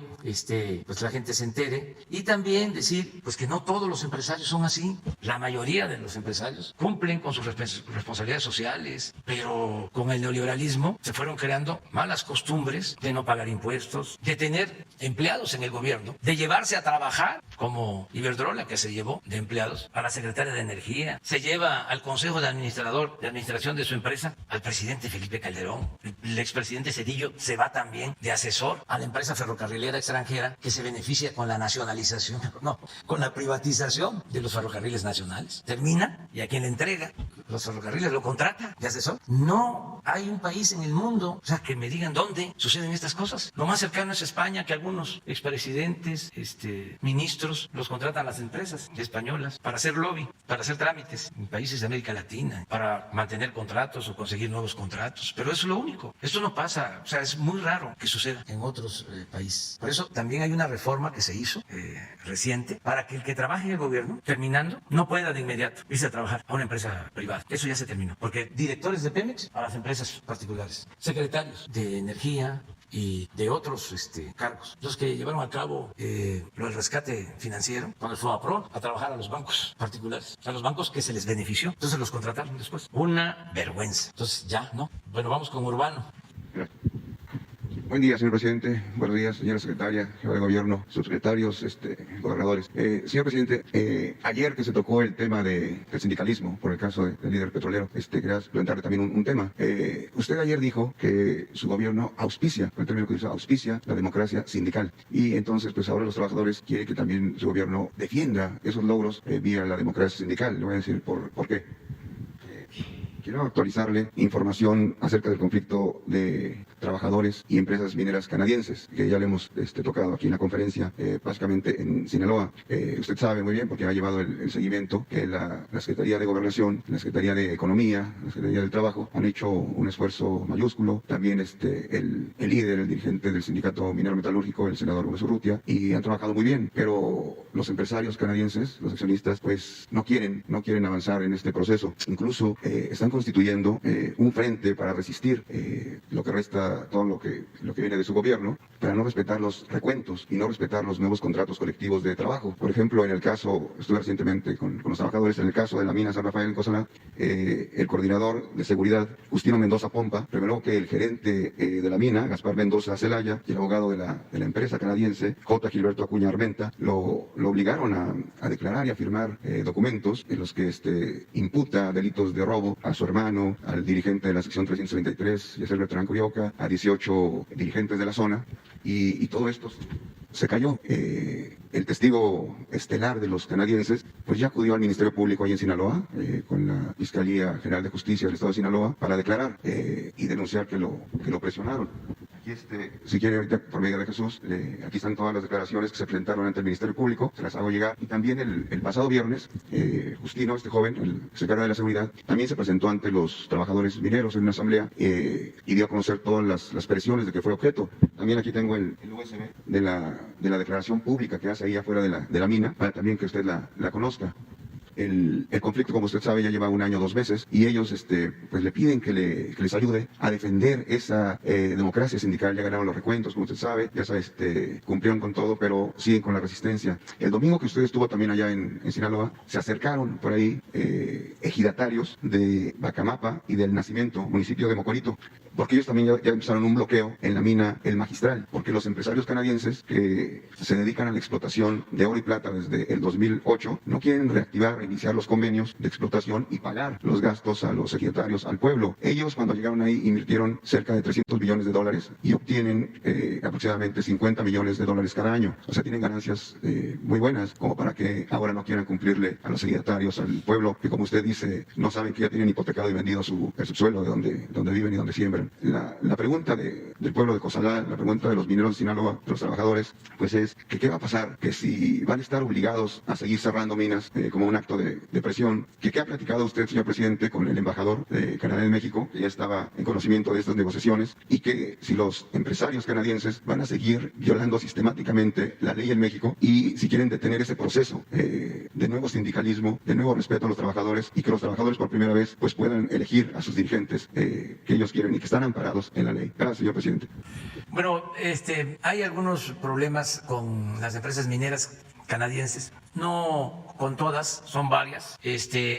[SPEAKER 1] pues la gente se entere y también decir pues que no todos los empresarios son así. La mayoría de los empresarios cumplen con sus responsabilidades sociales, pero con el neoliberalismo se fueron creando malas costumbres de no pagar impuestos, de tener empleados en el gobierno, de llevarse a trabajar como Iberdrola, que se llevó de empleados a la secretaria de Energía, se lleva al consejo de administración de su empresa al presidente Felipe Calderón, el expresidente Zedillo se va también de asesor a la empresa ferrocarrilera extranjera que se beneficia con la nacionalización, con la privatización de los ferrocarriles nacionales. Termina y a quien le entrega los ferrocarriles lo contrata de asesor. No hay un país en el mundo, o sea, que me digan dónde suceden estas cosas. Lo más cercano es España, que algunos expresidentes, ministros, los contratan las empresas españolas para hacer lobby, para hacer trámites en países de América Latina, para mantener contratos o conseguir nuevos contratos. Pero eso es lo único. Esto no pasa, o sea, es muy raro que suceda en otros países. Por eso también hay una reforma que se hizo reciente para que el que trabaje en el gobierno, terminando, no pueda de inmediato irse a trabajar a una empresa privada. Eso ya se terminó. Porque directores de Pemex a las empresas particulares, secretarios de Energía, y de otros cargos. Los que llevaron a cabo lo del rescate financiero, cuando fue a PRO a trabajar a los bancos particulares, a los bancos que se les benefició, entonces los contrataron después. Una vergüenza. Entonces ya, ¿no? Bueno, vamos con Urbano.
[SPEAKER 11] Buen día, señor presidente. Buenos días, señora secretaria, jefa de gobierno, subsecretarios, gobernadores. Señor presidente, ayer que se tocó el tema del sindicalismo por el caso del líder petrolero, quería plantearle también un tema. Usted ayer dijo que su gobierno auspicia, fue el término que usó, auspicia la democracia sindical. Y entonces, pues ahora los trabajadores quieren que también su gobierno defienda esos logros vía la democracia sindical. Le voy a decir por qué. Quiero actualizarle información acerca del conflicto de trabajadores y empresas mineras canadienses, que ya le hemos tocado aquí en la conferencia, básicamente en Sinaloa. Usted sabe muy bien, porque ha llevado el seguimiento, que la Secretaría de Gobernación, la Secretaría de Economía, la Secretaría del Trabajo han hecho un esfuerzo mayúsculo. También el líder, el dirigente del sindicato minero metalúrgico, el senador Gómez Urrutia, y han trabajado muy bien. Pero los empresarios canadienses, los accionistas, pues no quieren avanzar en este proceso. Incluso están constituyendo un frente para resistir lo que resta, todo lo que viene de su gobierno, para no respetar los recuentos y no respetar los nuevos contratos colectivos de trabajo. Por ejemplo, en el caso, estuve recientemente con los trabajadores, en el caso de la mina San Rafael en Cozalá, el coordinador de seguridad, Justino Mendoza Pompa, reveló que el gerente de la mina, Gaspar Mendoza Celaya, y el abogado de la empresa canadiense, J. Gilberto Acuña Armenta, lo obligaron a declarar y a firmar documentos en los que imputa delitos de robo a su hermano, al dirigente de la sección 333, Yeser Bertrán Curioca, a 18 dirigentes de la zona, y todo esto se cayó. El testigo estelar de los canadienses pues ya acudió al Ministerio Público ahí en Sinaloa, con la Fiscalía General de Justicia del Estado de Sinaloa, para declarar y denunciar que lo presionaron. Aquí si quiere ahorita, por medio de Jesús, aquí están todas las declaraciones que se presentaron ante el Ministerio Público, se las hago llegar. Y también el pasado viernes, Justino, este joven, el secretario de la Seguridad, también se presentó ante los trabajadores mineros en una asamblea y dio a conocer todas las presiones de que fue objeto. También aquí tengo el USB de la declaración pública que hace ahí afuera de la mina, para también que usted la conozca. El conflicto, como usted sabe, ya lleva 1 año, 2 meses, y ellos pues le piden que les ayude a defender esa democracia sindical. Ya ganaron los recuentos, como usted sabe, ya cumplieron con todo, pero siguen con la resistencia. El domingo que usted estuvo también allá en Sinaloa, se acercaron por ahí ejidatarios de Bacamapa y del Nacimiento, municipio de Mocorito, porque ellos también ya empezaron un bloqueo en la mina El Magistral, porque los empresarios canadienses que se dedican a la explotación de oro y plata desde el 2008 no quieren reiniciar los convenios de explotación y pagar los gastos a los ejidatarios, al pueblo. Ellos, cuando llegaron ahí, invirtieron cerca de $300 millones y obtienen aproximadamente $50 millones cada año. O sea, tienen ganancias muy buenas, como para que ahora no quieran cumplirle a los ejidatarios, al pueblo, que, como usted dice, no saben que ya tienen hipotecado y vendido el subsuelo de donde viven y donde siembran. La pregunta del pueblo de Cozalá, la pregunta de los mineros de Sinaloa, de los trabajadores, pues es que qué va a pasar, que si van a estar obligados a seguir cerrando minas como un acto de presión, que qué ha platicado usted, señor presidente, con el embajador de Canadá en México, que ya estaba en conocimiento de estas negociaciones, y que si los empresarios canadienses van a seguir violando sistemáticamente la ley en México, y si quieren detener ese proceso de nuevo sindicalismo, de nuevo respeto a los trabajadores, y que los trabajadores por primera vez pues puedan elegir a sus dirigentes que ellos quieren y que están amparados en la ley. Gracias, señor presidente.
[SPEAKER 1] Bueno, hay algunos problemas con las empresas mineras canadienses. No con todas, son varias.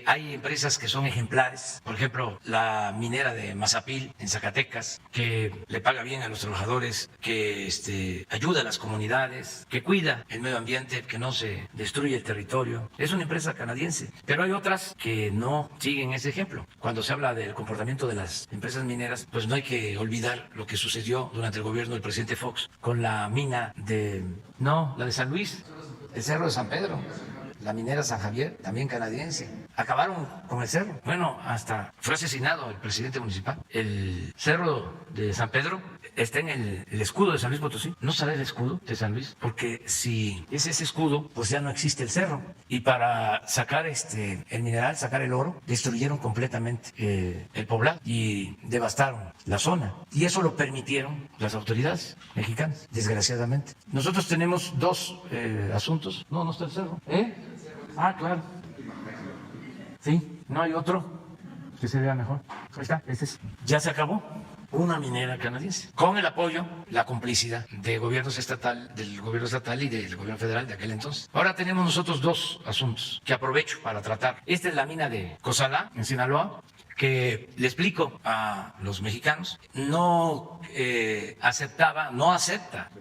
[SPEAKER 1] Hay empresas que son ejemplares. Por ejemplo, la minera de Mazapil en Zacatecas, que le paga bien a los trabajadores, que ayuda a las comunidades, que cuida el medio ambiente, que no se destruye el territorio. Es una empresa canadiense. Pero hay otras que no siguen ese ejemplo. Cuando se habla del comportamiento de las empresas mineras, pues no hay que olvidar lo que sucedió durante el gobierno del presidente Fox con la mina la de San Luis, el Cerro de San Pedro, la minera San Javier, también canadiense. Acabaron con el cerro. Bueno, hasta fue asesinado el presidente municipal. El Cerro de San Pedro está en el escudo de San Luis Potosí. No sale el escudo de San Luis, porque si es ese escudo, pues ya no existe el cerro. Y para sacar el mineral, sacar el oro, destruyeron completamente el poblado y devastaron la zona. Y eso lo permitieron las autoridades mexicanas, desgraciadamente. Nosotros tenemos 2 asuntos. No está el cerro. Ah, claro. Sí, no hay otro que se vea mejor. Ahí está, ya se acabó. una minera canadiense, con el apoyo, la complicidad del gobierno estatal y del gobierno federal de aquel entonces. Ahora tenemos nosotros dos asuntos que aprovecho para tratar. Esta es la mina de Cozalá, en Sinaloa, que le explico a los mexicanos, no acepta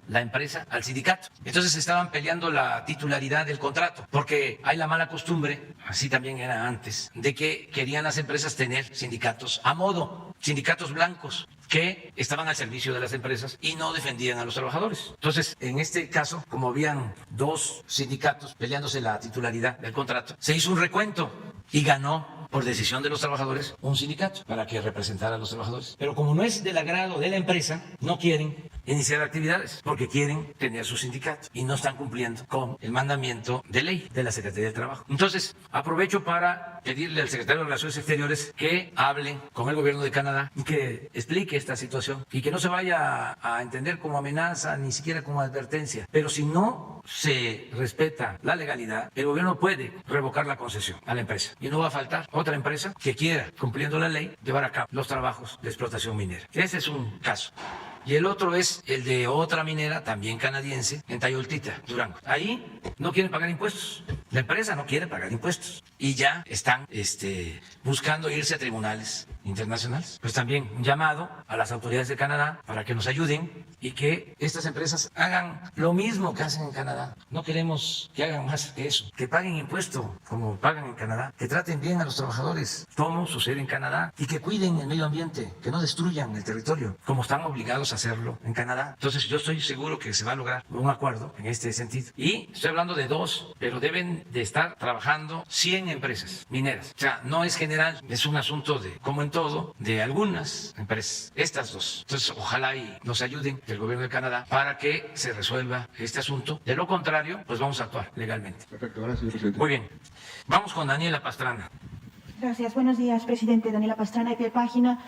[SPEAKER 1] la empresa al sindicato. Entonces estaban peleando la titularidad del contrato, porque hay la mala costumbre, así también era antes, de que querían las empresas tener sindicatos a modo, sindicatos blancos, que estaban al servicio de las empresas y no defendían a los trabajadores. Entonces, en este caso, como habían dos sindicatos peleándose la titularidad del contrato, se hizo un recuento y ganó por decisión de los trabajadores un sindicato para que representara a los trabajadores. Pero como no es del agrado de la empresa, no quieren iniciar actividades porque quieren tener su sindicato y no están cumpliendo con el mandamiento de ley de la Secretaría de Trabajo. Entonces, aprovecho para pedirle al secretario de Relaciones Exteriores que hable con el gobierno de Canadá y que explique esta situación y que no se vaya a entender como amenaza ni siquiera como advertencia. Pero si no se respeta la legalidad, el gobierno puede revocar la concesión a la empresa y no va a faltar otra empresa que quiera, cumpliendo la ley, llevar a cabo los trabajos de explotación minera. Ese es un caso. Y el otro es el de otra minera, también canadiense, en Tayoltita, Durango. Ahí no quieren pagar impuestos. La empresa no quiere pagar impuestos. Y ya están buscando irse a tribunales internacionales. Pues también un llamado a las autoridades de Canadá para que nos ayuden y que estas empresas hagan lo mismo que hacen en Canadá. No queremos que hagan más que eso. Que paguen impuestos como pagan en Canadá. Que traten bien a los trabajadores, como sucede en Canadá. Y que cuiden el medio ambiente, que no destruyan el territorio, como están obligados a hacerlo en Canadá. Entonces yo estoy seguro que se va a lograr un acuerdo en este sentido. Y estoy hablando de dos, pero deben de estar trabajando 100 empresas mineras. O sea, no es general, es un asunto de, como en todo, de algunas empresas. Estas dos. Entonces ojalá y nos ayuden del gobierno de Canadá para que se resuelva este asunto. De lo contrario, pues vamos a actuar legalmente.
[SPEAKER 11] Perfecto, gracias, señor presidente.
[SPEAKER 1] Muy bien. Vamos con Daniela Pastrana.
[SPEAKER 12] Gracias. Buenos días, presidente. Daniela Pastrana, de Pie de Página.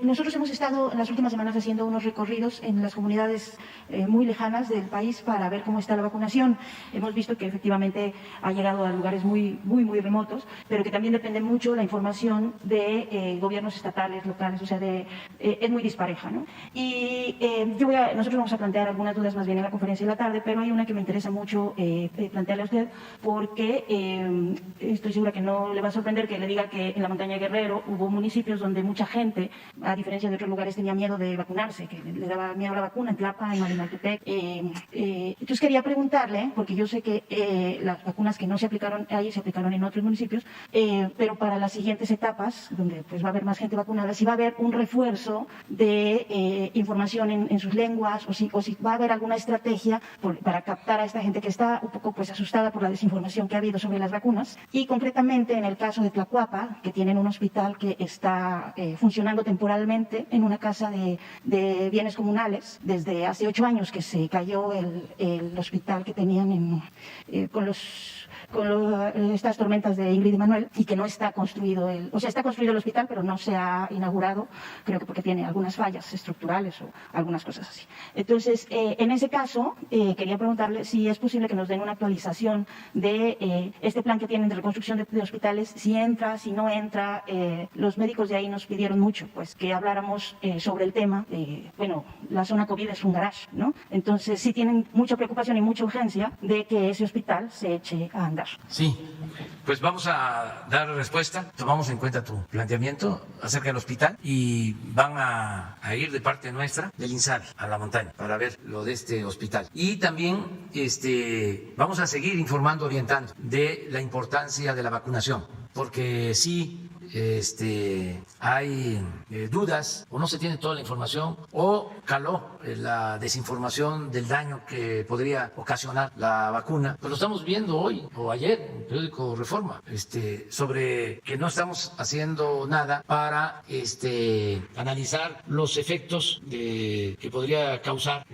[SPEAKER 12] Nosotros hemos estado en las últimas semanas haciendo unos recorridos en las comunidades muy lejanas del país para ver cómo está la vacunación. Hemos visto que efectivamente ha llegado a lugares muy remotos, pero que también depende mucho la información de gobiernos estatales, locales, o sea, es muy dispareja, ¿no? Y nosotros vamos a plantear algunas dudas más bien en la conferencia de la tarde, pero hay una que me interesa mucho plantearle a usted, porque estoy segura que no le va a sorprender que le diga que en la montaña de Guerrero hubo municipios donde mucha gente, a diferencia de otros lugares, tenía miedo de vacunarse, que le daba miedo a la vacuna, en Tlapa, en Malinaltepec. Entonces quería preguntarle, porque yo sé que las vacunas que no se aplicaron ahí se aplicaron en otros municipios, pero para las siguientes etapas, donde pues va a haber más gente vacunada, si va a haber un refuerzo de información en sus lenguas, o si va a haber alguna estrategia para captar a esta gente que está un poco pues asustada por la desinformación que ha habido sobre las vacunas. Y concretamente en el caso de Tlacuapa, que tienen un hospital que está funcionando temporalmente en una casa de bienes comunales desde hace 8 años que se cayó el hospital que tenían con estas tormentas de Ingrid y Manuel, y que no está construido está construido el hospital, pero no se ha inaugurado, creo que porque tiene algunas fallas estructurales o algunas cosas así. Entonces, en ese caso, quería preguntarle si es posible que nos den una actualización de este plan que tienen de reconstrucción de hospitales, si entra, si no entra. Los médicos de ahí nos pidieron mucho, pues, que habláramos sobre el tema. La zona COVID es un garage, ¿no? Entonces, sí tienen mucha preocupación y mucha urgencia de que ese hospital se eche a andar.
[SPEAKER 1] Sí, pues vamos a dar respuesta. Tomamos en cuenta tu planteamiento acerca del hospital y van a ir de parte nuestra del INSABI a la montaña para ver lo de este hospital. Y también vamos a seguir informando, orientando de la importancia de la vacunación, porque sí hay dudas o no se tiene toda la información o caló la desinformación del daño que podría ocasionar la vacuna. Pues lo estamos viendo hoy o ayer en el periódico Reforma, sobre que no estamos haciendo nada para analizar los efectos que podría causar,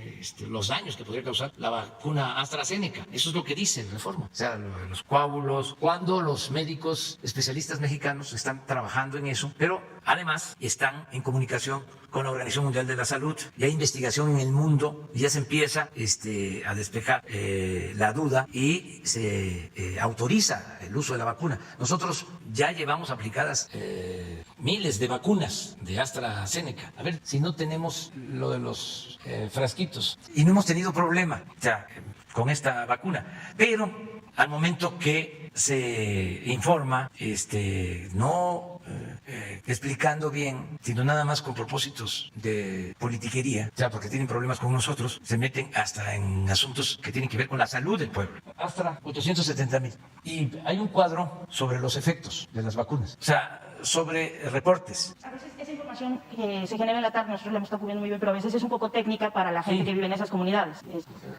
[SPEAKER 1] los daños que podría causar la vacuna AstraZeneca. Eso es lo que dice Reforma. O sea, los coágulos, cuando los médicos especialistas mexicanos están trabajando en eso, pero además están en comunicación con la Organización Mundial de la Salud. Ya hay investigación en el mundo y ya se empieza a despejar la duda y se autoriza el uso de la vacuna. Nosotros ya llevamos aplicadas miles de vacunas de AstraZeneca. A ver si no tenemos lo de los frasquitos. Y no hemos tenido problema con esta vacuna. Pero al momento que se informa, no explicando bien, sino nada más con propósitos de politiquería, porque tienen problemas con nosotros, se meten hasta en asuntos que tienen que ver con la salud del pueblo. Astra, 870,000. Y hay un cuadro sobre los efectos de las vacunas, sobre reportes.
[SPEAKER 12] A veces esa información que se genera en la tarde, nosotros la hemos estado cubriendo muy bien, pero a veces es un poco técnica para la gente que vive en esas comunidades.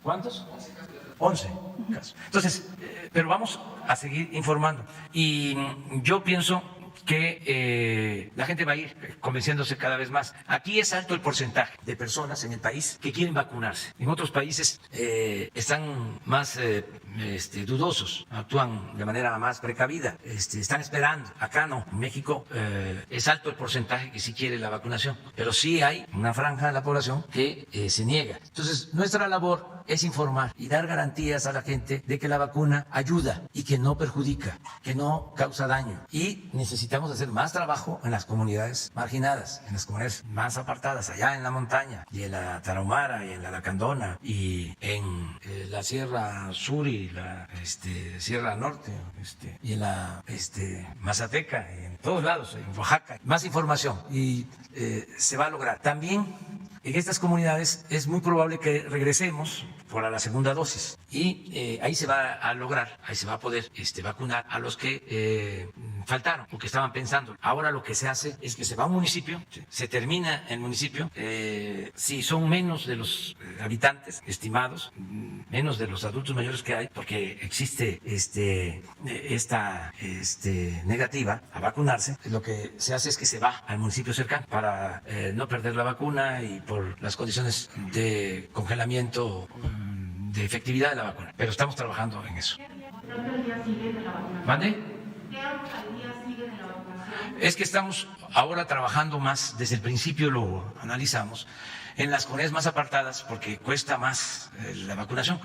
[SPEAKER 1] ¿Cuántos? 11 casos. Entonces, pero vamos a seguir informando. Y yo pienso que la gente va a ir convenciéndose cada vez más. Aquí es alto el porcentaje de personas en el país que quieren vacunarse. En otros países están más dudosos, actúan de manera más precavida, están esperando. Acá no, en México es alto el porcentaje que sí quiere la vacunación, pero sí hay una franja de la población que se niega. Entonces, nuestra labor es informar y dar garantías a la gente de que la vacuna ayuda y que no perjudica, que no causa daño. Y necesitamos hacer más trabajo en las comunidades marginadas, en las comunidades más apartadas, allá en la montaña, y en la Tarahumara, y en la Lacandona, y en la Sierra Sur y la Sierra Norte, y en la Mazateca, y en todos lados, en Oaxaca. Más información y se va a lograr. También en estas comunidades es muy probable que regresemos por la segunda dosis y ahí se va a lograr, ahí se va a poder vacunar a los que faltaron o que estaban pensando. Ahora lo que se hace es que se va a un municipio, se termina el municipio, si son menos de los habitantes estimados, menos de los adultos mayores que hay, porque existe esta negativa a vacunarse, lo que se hace es que se va al municipio cercano para no perder la vacuna y por las condiciones de congelamiento de efectividad de la vacuna. Pero estamos trabajando en eso. ¿Mande? Es que estamos ahora trabajando más, desde el principio lo analizamos, en las comunidades más apartadas porque cuesta más la vacunación.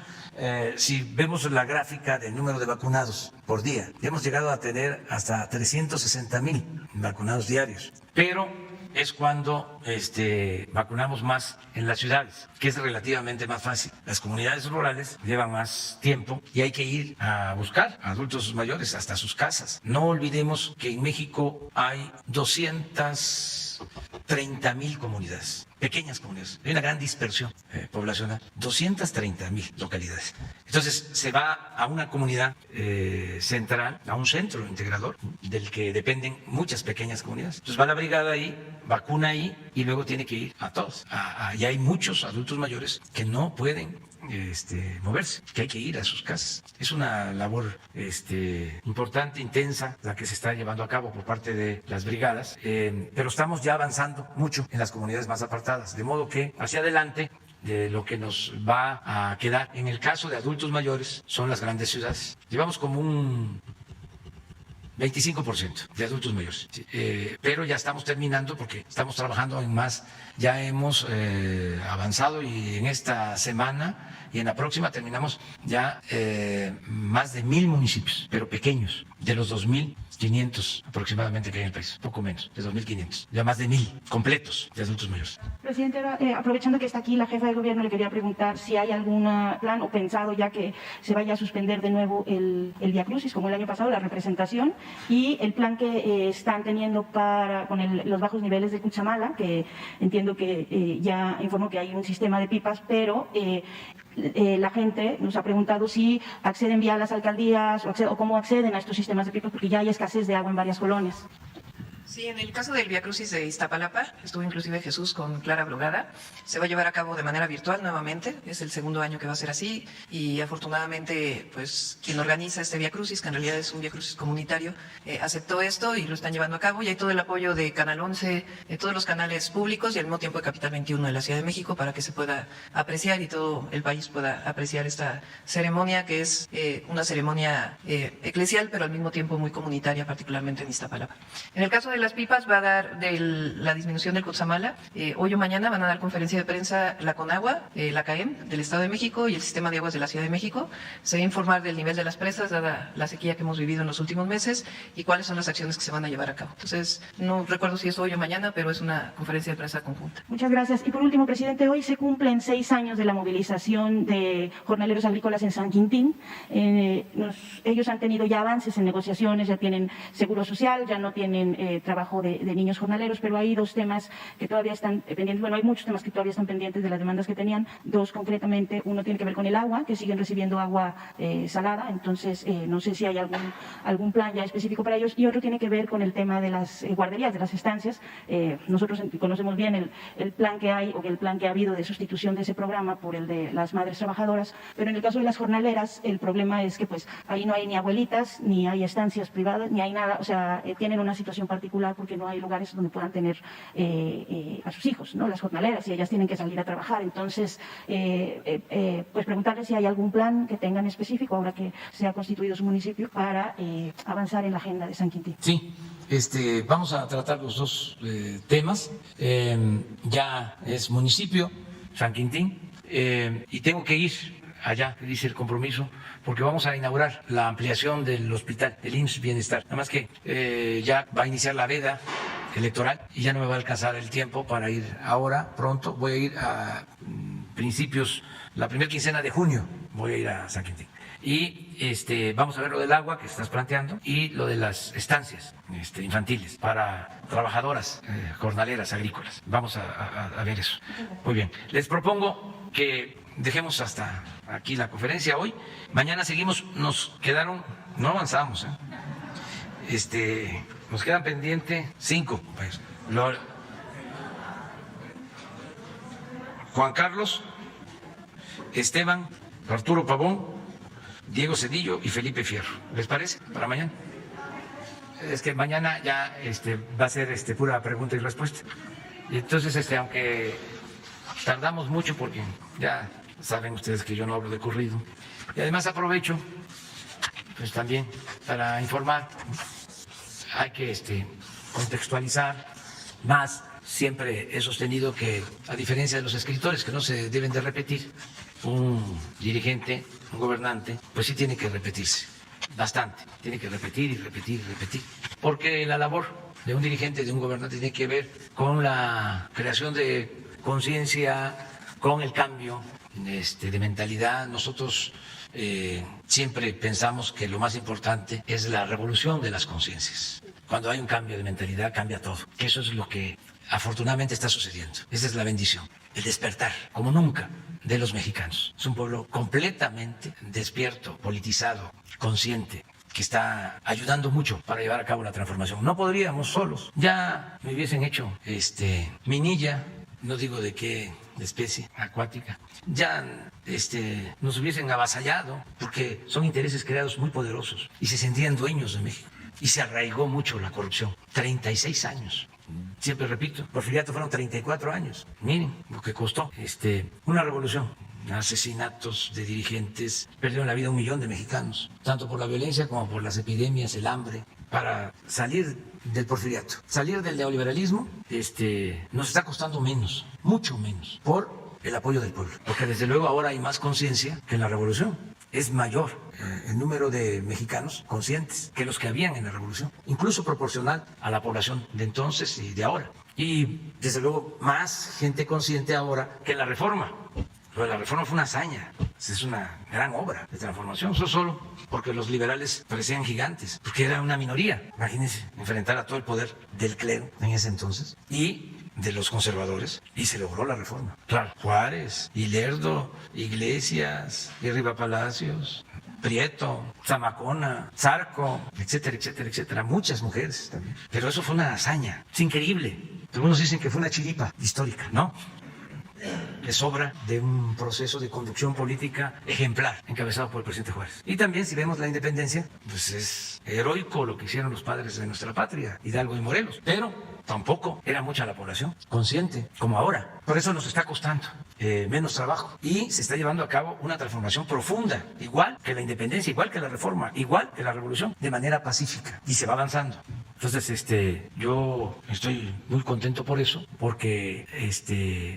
[SPEAKER 1] Si vemos la gráfica del número de vacunados por día, hemos llegado a tener hasta 360,000 vacunados diarios, pero es cuando vacunamos más en las ciudades, que es relativamente más fácil. Las comunidades rurales llevan más tiempo y hay que ir a buscar a adultos mayores hasta sus casas. No olvidemos que en México hay 230,000 comunidades, pequeñas comunidades. Hay una gran dispersión poblacional, 230,000 localidades. Entonces se va a una comunidad central, a un centro integrador del que dependen muchas pequeñas comunidades. Entonces va la brigada ahí, vacuna ahí y luego tiene que ir a todos. Y hay muchos adultos mayores que no pueden moverse, que hay que ir a sus casas. Es una labor importante, intensa, la que se está llevando a cabo por parte de las brigadas, pero estamos ya avanzando mucho en las comunidades más apartadas, de modo que hacia adelante lo que nos va a quedar en el caso de adultos mayores son las grandes ciudades. Llevamos como un 25% de adultos mayores, pero ya estamos terminando porque estamos trabajando en más, ya hemos avanzado y en esta semana y en la próxima terminamos ya más de 1,000 municipios, pero pequeños, de los 2,500 aproximadamente que hay en el país, poco menos, de 2,500, ya más de 1,000 completos de adultos mayores.
[SPEAKER 12] Presidente, aprovechando que está aquí la jefa de gobierno, le quería preguntar si hay algún plan o pensado ya que se vaya a suspender de nuevo el Vía Crucis, como el año pasado, la representación, y el plan que están teniendo con los bajos niveles de Cuchamala, que entiendo que ya informó que hay un sistema de pipas, pero la gente nos ha preguntado si acceden vía las alcaldías o cómo acceden a estos sistemas de pipas, porque ya hay escasez de agua en varias colonias.
[SPEAKER 8] Sí, en el caso del Vía Crucis de Iztapalapa, estuvo inclusive Jesús con Clara Brugada, se va a llevar a cabo de manera virtual nuevamente, es el segundo año que va a ser así, y afortunadamente, pues, quien organiza este Vía Crucis, que en realidad es un Vía Crucis comunitario, aceptó esto y lo están llevando a cabo, y hay todo el apoyo de Canal 11, de todos los canales públicos y al mismo tiempo de Capital 21 de la Ciudad de México para que se pueda apreciar y todo el país pueda apreciar esta ceremonia, que es una ceremonia eclesial, pero al mismo tiempo muy comunitaria, particularmente en Iztapalapa. En el caso de las pipas va a dar de la disminución del Cutzamala. Hoy o mañana van a dar conferencia de prensa la Conagua, la CAEM del Estado de México y el Sistema de Aguas de la Ciudad de México. Se va a informar del nivel de las presas, dada la sequía que hemos vivido en los últimos meses, y cuáles son las acciones que se van a llevar a cabo. Entonces, no recuerdo si es hoy o mañana, pero es una conferencia de prensa conjunta.
[SPEAKER 12] Muchas gracias. Y por último, presidente, hoy se cumplen 6 años de la movilización de jornaleros agrícolas en San Quintín. Ellos han tenido ya avances en negociaciones, ya tienen seguro social, ya no tienen trabajo de niños jornaleros, pero hay 2 temas que todavía están pendientes. Bueno, hay muchos temas que todavía están pendientes de las demandas que tenían. 2 concretamente, uno tiene que ver con el agua, que siguen recibiendo agua salada, entonces no sé si hay algún plan ya específico para ellos, y otro tiene que ver con el tema de las guarderías, de las estancias. Nosotros conocemos bien el plan que hay, o el plan que ha habido de sustitución de ese programa por el de las madres trabajadoras, pero en el caso de las jornaleras, el problema es que pues ahí no hay ni abuelitas, ni hay estancias privadas, ni hay nada, o sea, tienen una situación particular porque no hay lugares donde puedan tener a sus hijos, ¿no? Las jornaleras, y ellas tienen que salir a trabajar. Entonces, pues preguntarles si hay algún plan que tengan específico, ahora que se ha constituido su municipio, para avanzar en la agenda de San Quintín.
[SPEAKER 1] Sí, vamos a tratar los 2 temas. Ya es municipio, San Quintín, y tengo que ir allá, dice el compromiso, porque vamos a inaugurar la ampliación del hospital, el IMSS Bienestar. Nada más que ya va a iniciar la veda electoral y ya no me va a alcanzar el tiempo para ir ahora, pronto. Voy a ir a principios, la primera quincena de junio, voy a ir a San Quintín. Y vamos a ver lo del agua que estás planteando y lo de las estancias infantiles para trabajadoras jornaleras agrícolas. Vamos a ver eso. Muy bien. Les propongo que dejemos hasta aquí la conferencia hoy. Mañana seguimos. Nos quedaron, no avanzamos, nos quedan pendientes 5. Pues, Juan Carlos, Esteban, Arturo Pavón, Diego Cedillo y Felipe Fierro. ¿Les parece? Para mañana. Es que mañana ya va a ser pura pregunta y respuesta. Y entonces, aunque tardamos mucho, porque ya saben ustedes que yo no hablo de corrido, y además aprovecho pues también para informar. Hay que contextualizar más. Siempre he sostenido que, a diferencia de los escritores, que no se deben de repetir, un dirigente, un gobernante, pues sí tiene que repetirse bastante, tiene que repetir y repetir y repetir, porque la labor de un dirigente, de un gobernante, tiene que ver con la creación de conciencia, con el cambio de mentalidad. Nosotros siempre pensamos que lo más importante es la revolución de las conciencias. Cuando hay un cambio de mentalidad, cambia todo. Eso es lo que afortunadamente está sucediendo. Esa es la bendición, el despertar, como nunca, de los mexicanos. Es un pueblo completamente despierto, politizado, consciente, que está ayudando mucho para llevar a cabo la transformación. No podríamos solos. Ya me hubiesen hecho minilla, no digo de qué especie acuática, ya nos hubiesen avasallado, porque son intereses creados muy poderosos y se sentían dueños de México. Y se arraigó mucho la corrupción. 36 años. Siempre repito, Porfiriato fueron 34 años. Miren lo que costó una revolución. Asesinatos de dirigentes, perdieron la vida 1 millón de mexicanos, tanto por la violencia como por las epidemias, el hambre. Para salir del porfiriato, salir del neoliberalismo, nos está costando menos, mucho menos, por el apoyo del pueblo. Porque desde luego ahora hay más conciencia que en la revolución. Es mayor el número de mexicanos conscientes que los que habían en la revolución, incluso proporcional a la población de entonces y de ahora. Y desde luego más gente consciente ahora que en la reforma. Pero la reforma fue una hazaña, es una gran obra de transformación. Eso solo porque los liberales parecían gigantes, porque era una minoría. Imagínense, enfrentar a todo el poder del clero en ese entonces y de los conservadores, y se logró la reforma. Claro, Juárez, y Lerdo, Iglesias, y Riva Palacios, Prieto, Zamacona, Zarco, etcétera, etcétera, etcétera. Muchas mujeres también. Pero eso fue una hazaña, es increíble. Algunos dicen que fue una chiripa histórica, ¿no? Es obra de un proceso de conducción política ejemplar encabezado por el presidente Juárez. Y también, si vemos la independencia, pues es heroico lo que hicieron los padres de nuestra patria, Hidalgo y Morelos, pero tampoco era mucha la población consciente como ahora. Por eso nos está costando menos trabajo y se está llevando a cabo una transformación profunda, igual que la independencia, igual que la reforma, igual que la revolución, de manera pacífica, y se va avanzando. Entonces, yo estoy muy contento por eso, porque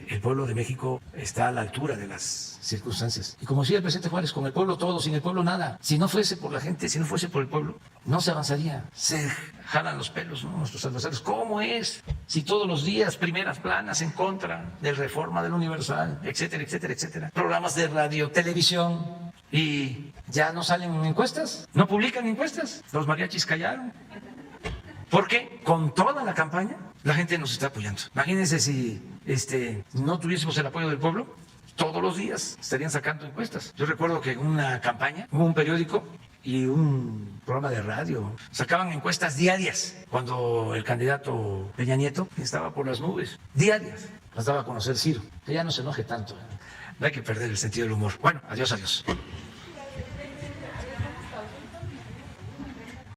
[SPEAKER 1] el pueblo de México está a la altura de las circunstancias. Y como decía el presidente Juárez, con el pueblo todo, sin el pueblo nada. Si no fuese por la gente, si no fuese por el pueblo, no se avanzaría. Se jalan los pelos, ¿no?, nuestros adversarios. ¿Cómo es? Si todos los días primeras planas en contra de reforma del Universal, etcétera, etcétera, etcétera. Programas de radio, televisión, y ya no salen encuestas, no publican encuestas. Los mariachis callaron. Porque con toda la campaña la gente nos está apoyando. Imagínense si no tuviésemos el apoyo del pueblo, todos los días estarían sacando encuestas. Yo recuerdo que en una campaña hubo un periódico y un programa de radio, sacaban encuestas diarias cuando el candidato Peña Nieto estaba por las nubes, diarias. Las daba a conocer Ciro, que ya no se enoje tanto, no hay que perder el sentido del humor. Bueno, adiós, adiós.